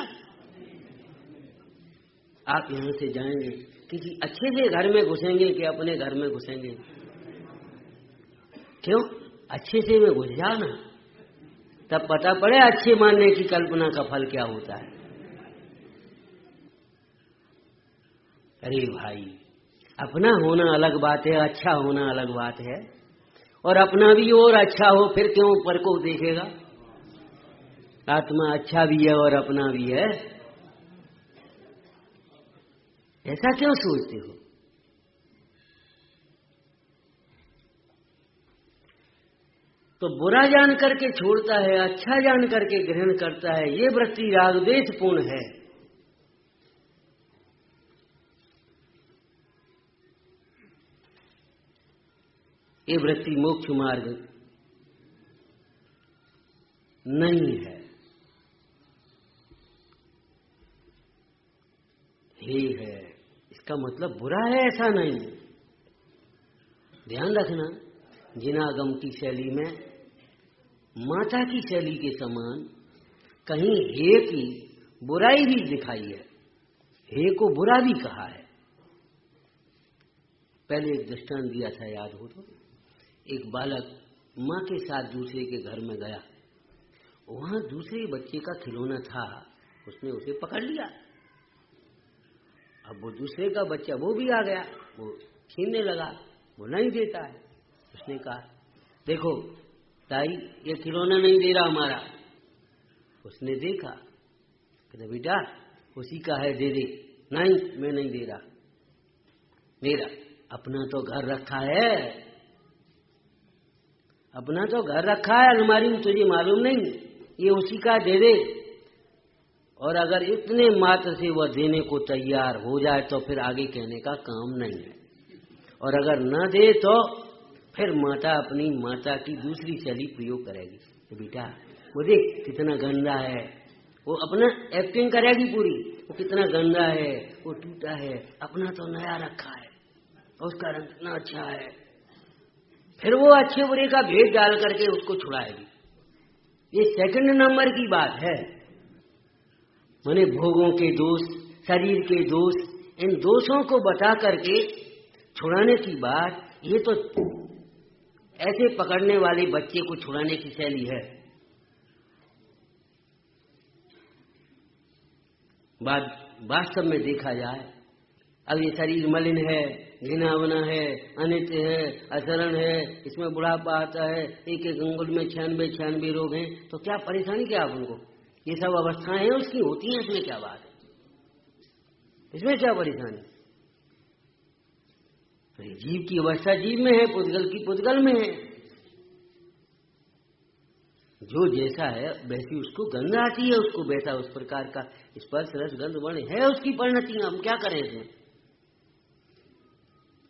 आप यहां से जाएंगे, किसी अच्छे से घर में घुसेंगे कि अपने घर में घुसेंगे? क्यों? अच्छे से में घुस जाओ ना, तब पता पड़े अच्छे मानने की कल्पना का फल क्या होता है। अरे भाई, अपना होना अलग बात है, अच्छा होना अलग बात है। और अपना भी और अच्छा हो, फिर क्यों पर को देखेगा? आत्मा अच्छा भी है और अपना भी है, ऐसा क्यों सोचते हो? तो बुरा जान करके छोड़ता है, अच्छा जान करके ग्रहण करता है, ये वृत्ति रागद्वेषपूर्ण है। ये वृत्ति मोक्ष मार्ग नहीं है। हे है, इसका मतलब बुरा है ऐसा नहीं। ध्यान रखना, जिनागम की शैली में माता की शैली के समान कहीं हे की बुराई भी दिखाई है, हे को बुरा भी कहा है। पहले एक दृष्टांत दिया था, याद हो तो? एक बालक मां के साथ दूसरे के घर में गया, वहां दूसरे बच्चे का खिलौना था, उसने उसे पकड़ लिया। अब वो दूसरे का बच्चा वो भी आ गया, वो छीनने लगा, वो नहीं देता है। उसने कहा, देखो ताई, ये खिलौना नहीं दे रहा हमारा। उसने देखा, कहते बेटा उसी का है, दे दे। नहीं, मैं नहीं दे रहा, मेरा अपना तो घर रखा है, अपना तो घर रखा है अलमारी में, तुझे मालूम नहीं? ये उसी का, दे दे। और अगर इतने मात्र से वह देने को तैयार हो जाए तो फिर आगे कहने का काम नहीं है। और अगर न दे तो फिर माता अपनी माता की दूसरी शैली प्रयोग करेगी। तो बेटा वो देख कितना गंदा है, वो अपना एक्टिंग करेगी पूरी, वो कितना गंदा है, वो टूटा है, अपना तो नया रखा है और उसका रंग कितना अच्छा है। फिर वो अच्छे बुरे का भेद डाल करके उसको छुड़ाएगी। ये सेकंड नंबर की बात है। माने भोगों के दोष, शरीर के दोष, इन दोषों को बता करके छुड़ाने की बात, ये तो ऐसे पकड़ने वाले बच्चे को छुड़ाने की शैली है। वास्तव में देखा जाए, अब ये शरीर मलिन है, घिनावना है, अनित्य है, अशरण है, इसमें बुढ़ापा आता है, एक एक अंगुल में 96 रोग हैं, तो क्या परेशानी क्या आप उनको? ये सब अवस्थाएं हैं उसकी, होती हैं, इसमें क्या बात है? इसमें क्या परेशानी? जीव की अवस्था जीव में है, पुद्गल की पुद्गल में है। जो जैसा है वैसी उसको गंध आती है, उसको वैसा उस प्रकार का स्पर्श रस गंध वर्ण है उसकी परिणति। हम क्या करें इसमें?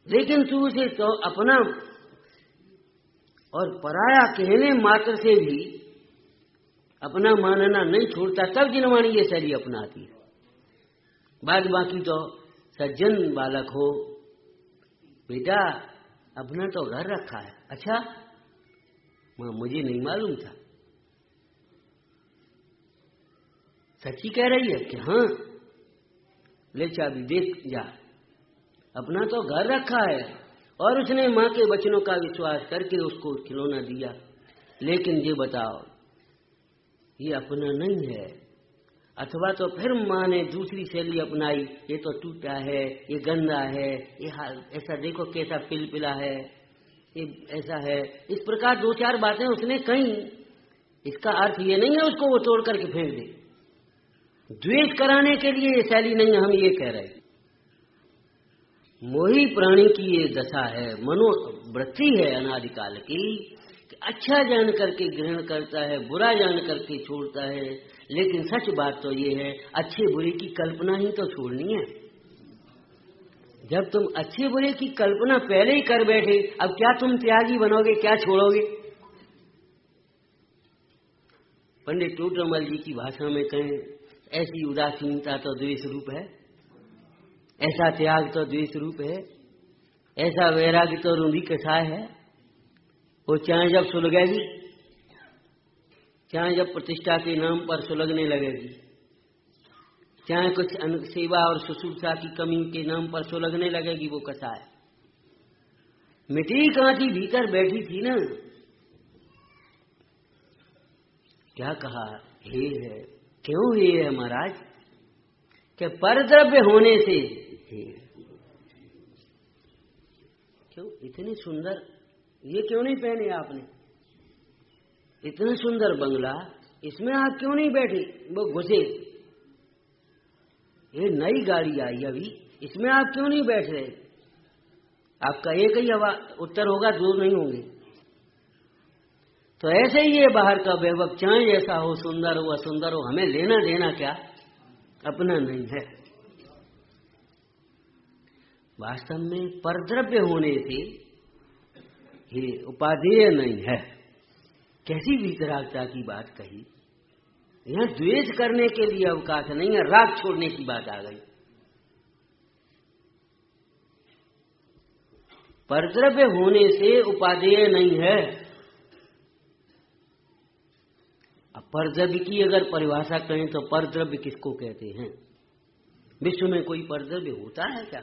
लेकिन तू उसे तो अपना और पराया कहने मात्र से भी अपना मानना नहीं छोड़ता, तब जिनवाणी ये शैली अपनाती है। बाद बाकी तो सज्जन बालक हो, बेटा अपना तो घर रखा है। अच्छा मां, मुझे नहीं मालूम था। सच्ची कह रही है कि हाँ, ले चाबी देख जा, अपना तो घर रखा है। और उसने मां के वचनों का विश्वास करके उसको खिलौना दिया। लेकिन ये बताओ, ये अपना नहीं है। अथवा तो फिर मां ने दूसरी शैली अपनाई, ये तो टूटा है, ये गंदा है, ये ऐसा देखो कैसा पिलपिला है, ये ऐसा है। इस प्रकार दो चार बातें उसने कही। इसका अर्थ ये नहीं है उसको वो तोड़ करके फेंक दे। द्वेष कराने के लिए ये शैली नहीं है, हम ये कह रहे हैं। मोही प्राणी की ये दशा है, मनोवृत्ति है अनादिकाल की, कि अच्छा जान करके ग्रहण करता है, बुरा जान करके छोड़ता है। लेकिन सच बात तो ये है, अच्छे बुरे की कल्पना ही तो छोड़नी है। जब तुम अच्छे बुरे की कल्पना पहले ही कर बैठे, अब क्या तुम त्यागी बनोगे, क्या छोड़ोगे? पंडित टोडरमल जी की भाषा में कहें, ऐसी उदासीनता तो द्वेष रूप है, ऐसा त्याग तो द्वेष रूप है, ऐसा वैराग्य तो रूढ़ी कसाय है। वो चाहे जब सुलगेगी, चाहे जब प्रतिष्ठा के नाम पर सुलगने लगेगी, चाहे कुछ सेवा और शुश्रूषा की कमी के नाम पर सुलगने लगेगी, वो कसाय। मिट्टी कांटी भीतर बैठी थी ना, क्या कहा? हे है। क्यों हे है महाराज? कि परद्रव्य होने से हे। क्यों इतनी सुंदर, ये क्यों नहीं पहने आपने? इतना सुंदर बंगला, इसमें आप क्यों नहीं बैठे? वो घुसे। ये नई गाड़ी आई अभी, इसमें आप क्यों नहीं बैठ रहे? आपका एक ही उत्तर होगा, दो नहीं होंगे। तो ऐसे ही ये बाहर का वैभव, चाहे जैसा हो, सुंदर हो असुंदर हो, हमें लेना देना क्या, अपना नहीं है। वास्तव में परद्रव्य होने से ये उपादेय नहीं है। कैसी वितरागता की बात कही। यहां द्वेष करने के लिए अवकाश नहीं है, राग छोड़ने की बात आ गई। परद्रव्य होने से उपादेय नहीं है। अब परद्रव्य की अगर परिभाषा करें तो परद्रव्य किसको कहते हैं? विश्व में कोई परद्रव्य होता है क्या?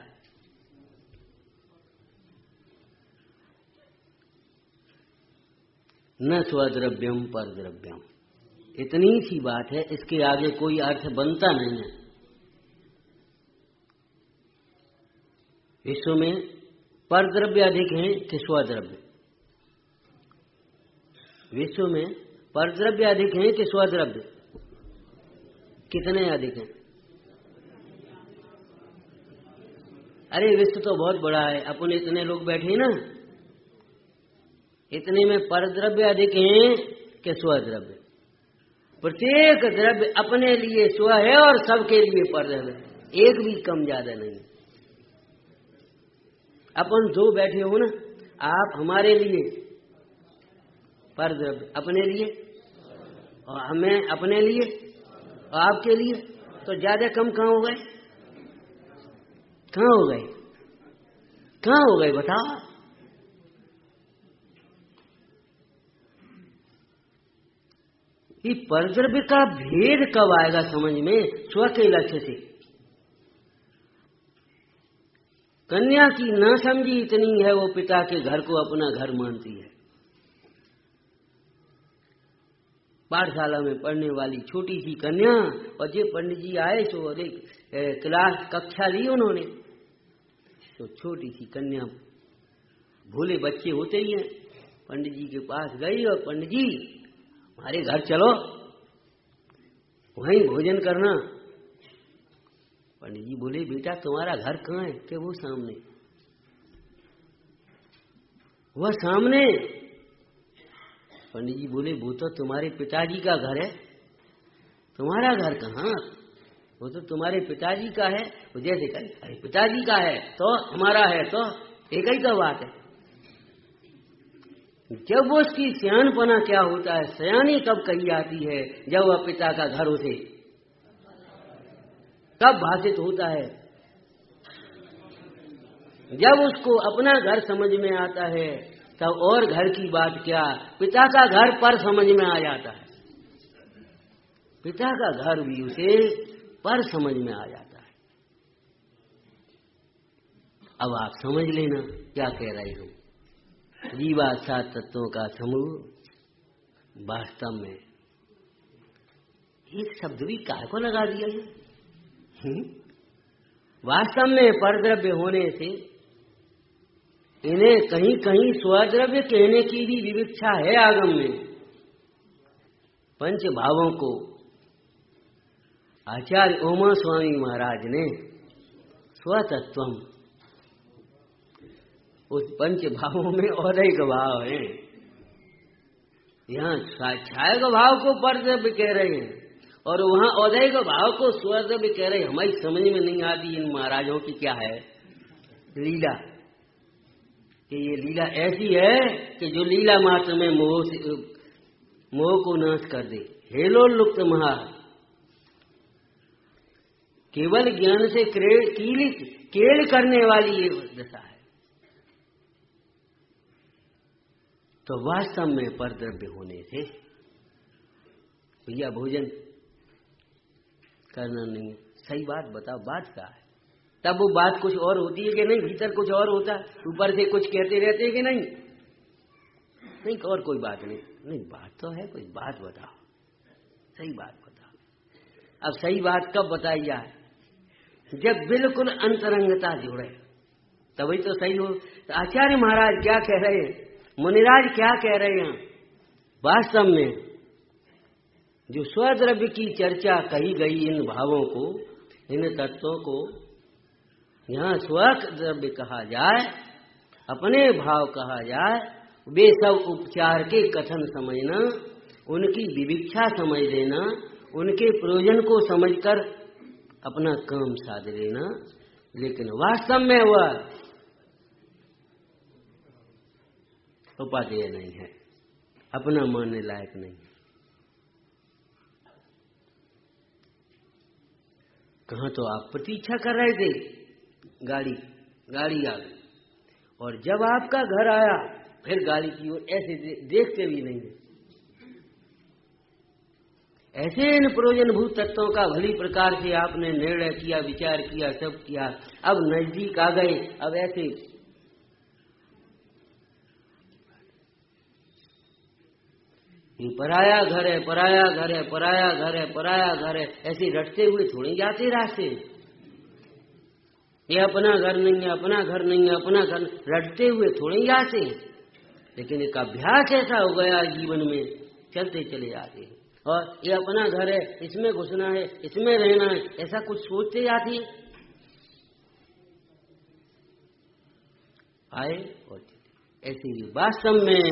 न स्वद्रव्यम परद्रव्यम, इतनी सी बात है, इसके आगे कोई अर्थ बनता नहीं है। विश्व में परद्रव्य अधिक हैं कि स्वद्रव्य? विश्व में परद्रव्य अधिक हैं कि स्वद्रव्य? कितने अधिक हैं? अरे विश्व तो बहुत बड़ा है, अपन इतने लोग बैठे ना, इतने में परद्रव्य अधिक हैं कि स्वद्रव्य? प्रत्येक द्रव्य अपने लिए स्व है और सबके लिए परद्रव्य, एक भी कम ज्यादा नहीं। अपन दो बैठे हो ना, आप हमारे लिए परद्रव्य, अपने लिए, और हमें अपने लिए और आपके लिए, तो ज्यादा कम कहाँ हो गए? कहाँ हो गए? कहाँ हो गए बताओ? ये परद्रव्य का भेद कब आएगा समझ में? स्व के लक्ष्य से। कन्या की न समझी इतनी है, वो पिता के घर को अपना घर मानती है। पाठशाला में पढ़ने वाली छोटी सी कन्या, और जो पंडित जी आए तो क्लास कक्षा ली उन्होंने, तो छोटी सी कन्या, भोले बच्चे होते ही हैं, पंडित जी के पास गई और पंडित जी हमारे घर चलो, वहीं भोजन करना। पंडित जी बोले बेटा तुम्हारा घर कहाँ है? कि वो सामने। वह सामने। पंडित जी बोले वो तो तुम्हारे पिताजी का घर है, तुम्हारा घर कहाँ? वो तो तुम्हारे पिताजी का है। वो जैसे कहे अरे पिताजी का है तो हमारा है, तो एक ही तो बात है। जब वो उसकी सियानपना क्या होता है, सयानी कब कही जाती है? जब वह पिता का घर उसे कब भाषित होता है? जब उसको अपना घर समझ में आता है, तब और घर की बात क्या, पिता का घर पर समझ में आ जाता है। पिता का घर भी उसे पर समझ में आ जाता है। अब आप समझ लेना क्या कह रहे हो। जीवा 7 तत्वों का समूह वास्तव में एक शब्द भी काय को लगा दिया है। वास्तव में परद्रव्य होने से इन्हें कहीं कहीं स्वद्रव्य कहने की भी विवक्षा है आगम में। पंच भावों को आचार्य उमा स्वामी महाराज ने स्वतत्वम, उस पंच भावों में औदैक भाव है। यहाँ छायक भाव को परद्रव्य कह रहे हैं और वहाँ औदैक भाव को स्वद्रव्य कह रहे हैं। हमारी समझ में नहीं आती इन महाराजों की क्या है लीला, कि ये लीला ऐसी है कि जो लीला मात्र में मोह को नाश कर दे। हेलोल्लुप्त महा, केवल ज्ञान से केल करने वाली ये दशा है। तो वास्तव में परद्रव्य होने से भैया भोजन करना नहीं है। सही बात बताओ, बात क्या है? तब वो बात कुछ और होती है कि नहीं? भीतर कुछ और होता है, ऊपर से कुछ कहते रहते हैं कि नहीं? नहीं, और कोई बात नहीं। नहीं, बात तो है, कोई बात बताओ, सही बात बताओ। अब सही बात कब बताई जाए? जब बिल्कुल अंतरंगता जुड़े, तभी तो सही हो। तो आचार्य महाराज क्या कह रहे हैं, मुनिराज क्या कह रहे हैं? वास्तव में जो स्वद्रव्य की चर्चा कही गई, इन भावों को, इन तत्वों को यहाँ स्वद्रव्य कहा जाए, अपने भाव कहा जाए, वे सब उपचार के कथन समझना, उनकी विविक्षा समझ लेना, उनके प्रयोजन को समझकर अपना काम साध लेना। लेकिन वास्तव में वह उपादेय नहीं है, अपना मानने लायक नहीं। कहाँ तो आप प्रतीक्षा कर रहे थे, गाड़ी आ गई, और जब आपका घर आया फिर गाड़ी की ओर ऐसे देखते भी नहीं। ऐसे इन प्रयोजनभूत तत्वों का भली प्रकार से आपने निर्णय किया, विचार किया, सब किया, अब नजदीक आ गए। अब ऐसे ये पराया घर है, पराया घर है, पराया घर है, पराया घर है, ऐसे रटते हुए थोड़ी जाते रास्ते। ये अपना घर नहीं है, अपना घर नहीं है, अपना घर, रटते हुए थोड़ी जाते। लेकिन एक अभ्यास ऐसा हो गया जीवन में, चलते चले जाते हैं। और ये अपना घर है, इसमें घुसना है, इसमें रहना है, ऐसा कुछ सोचते जाती है। आए और ऐसे ही वास्तव में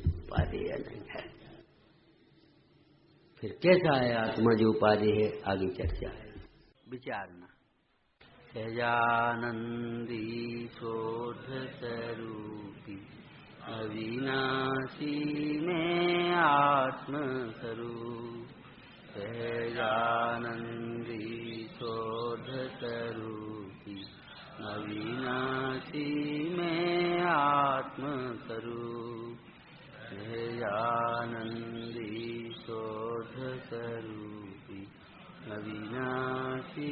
उपादेय नहीं है। फिर कैसा है आत्मा जो उपादेय है? आगे चर्चा है, विचारना। सहजानंदी शोध स्वरूपी अविनाशी में आत्म स्वरूप, सहजानंदी शोध स्वरूपी अविनाशी में आत्म स्वरूप, सहजानंदी शोध स्वरूपी अविनाशी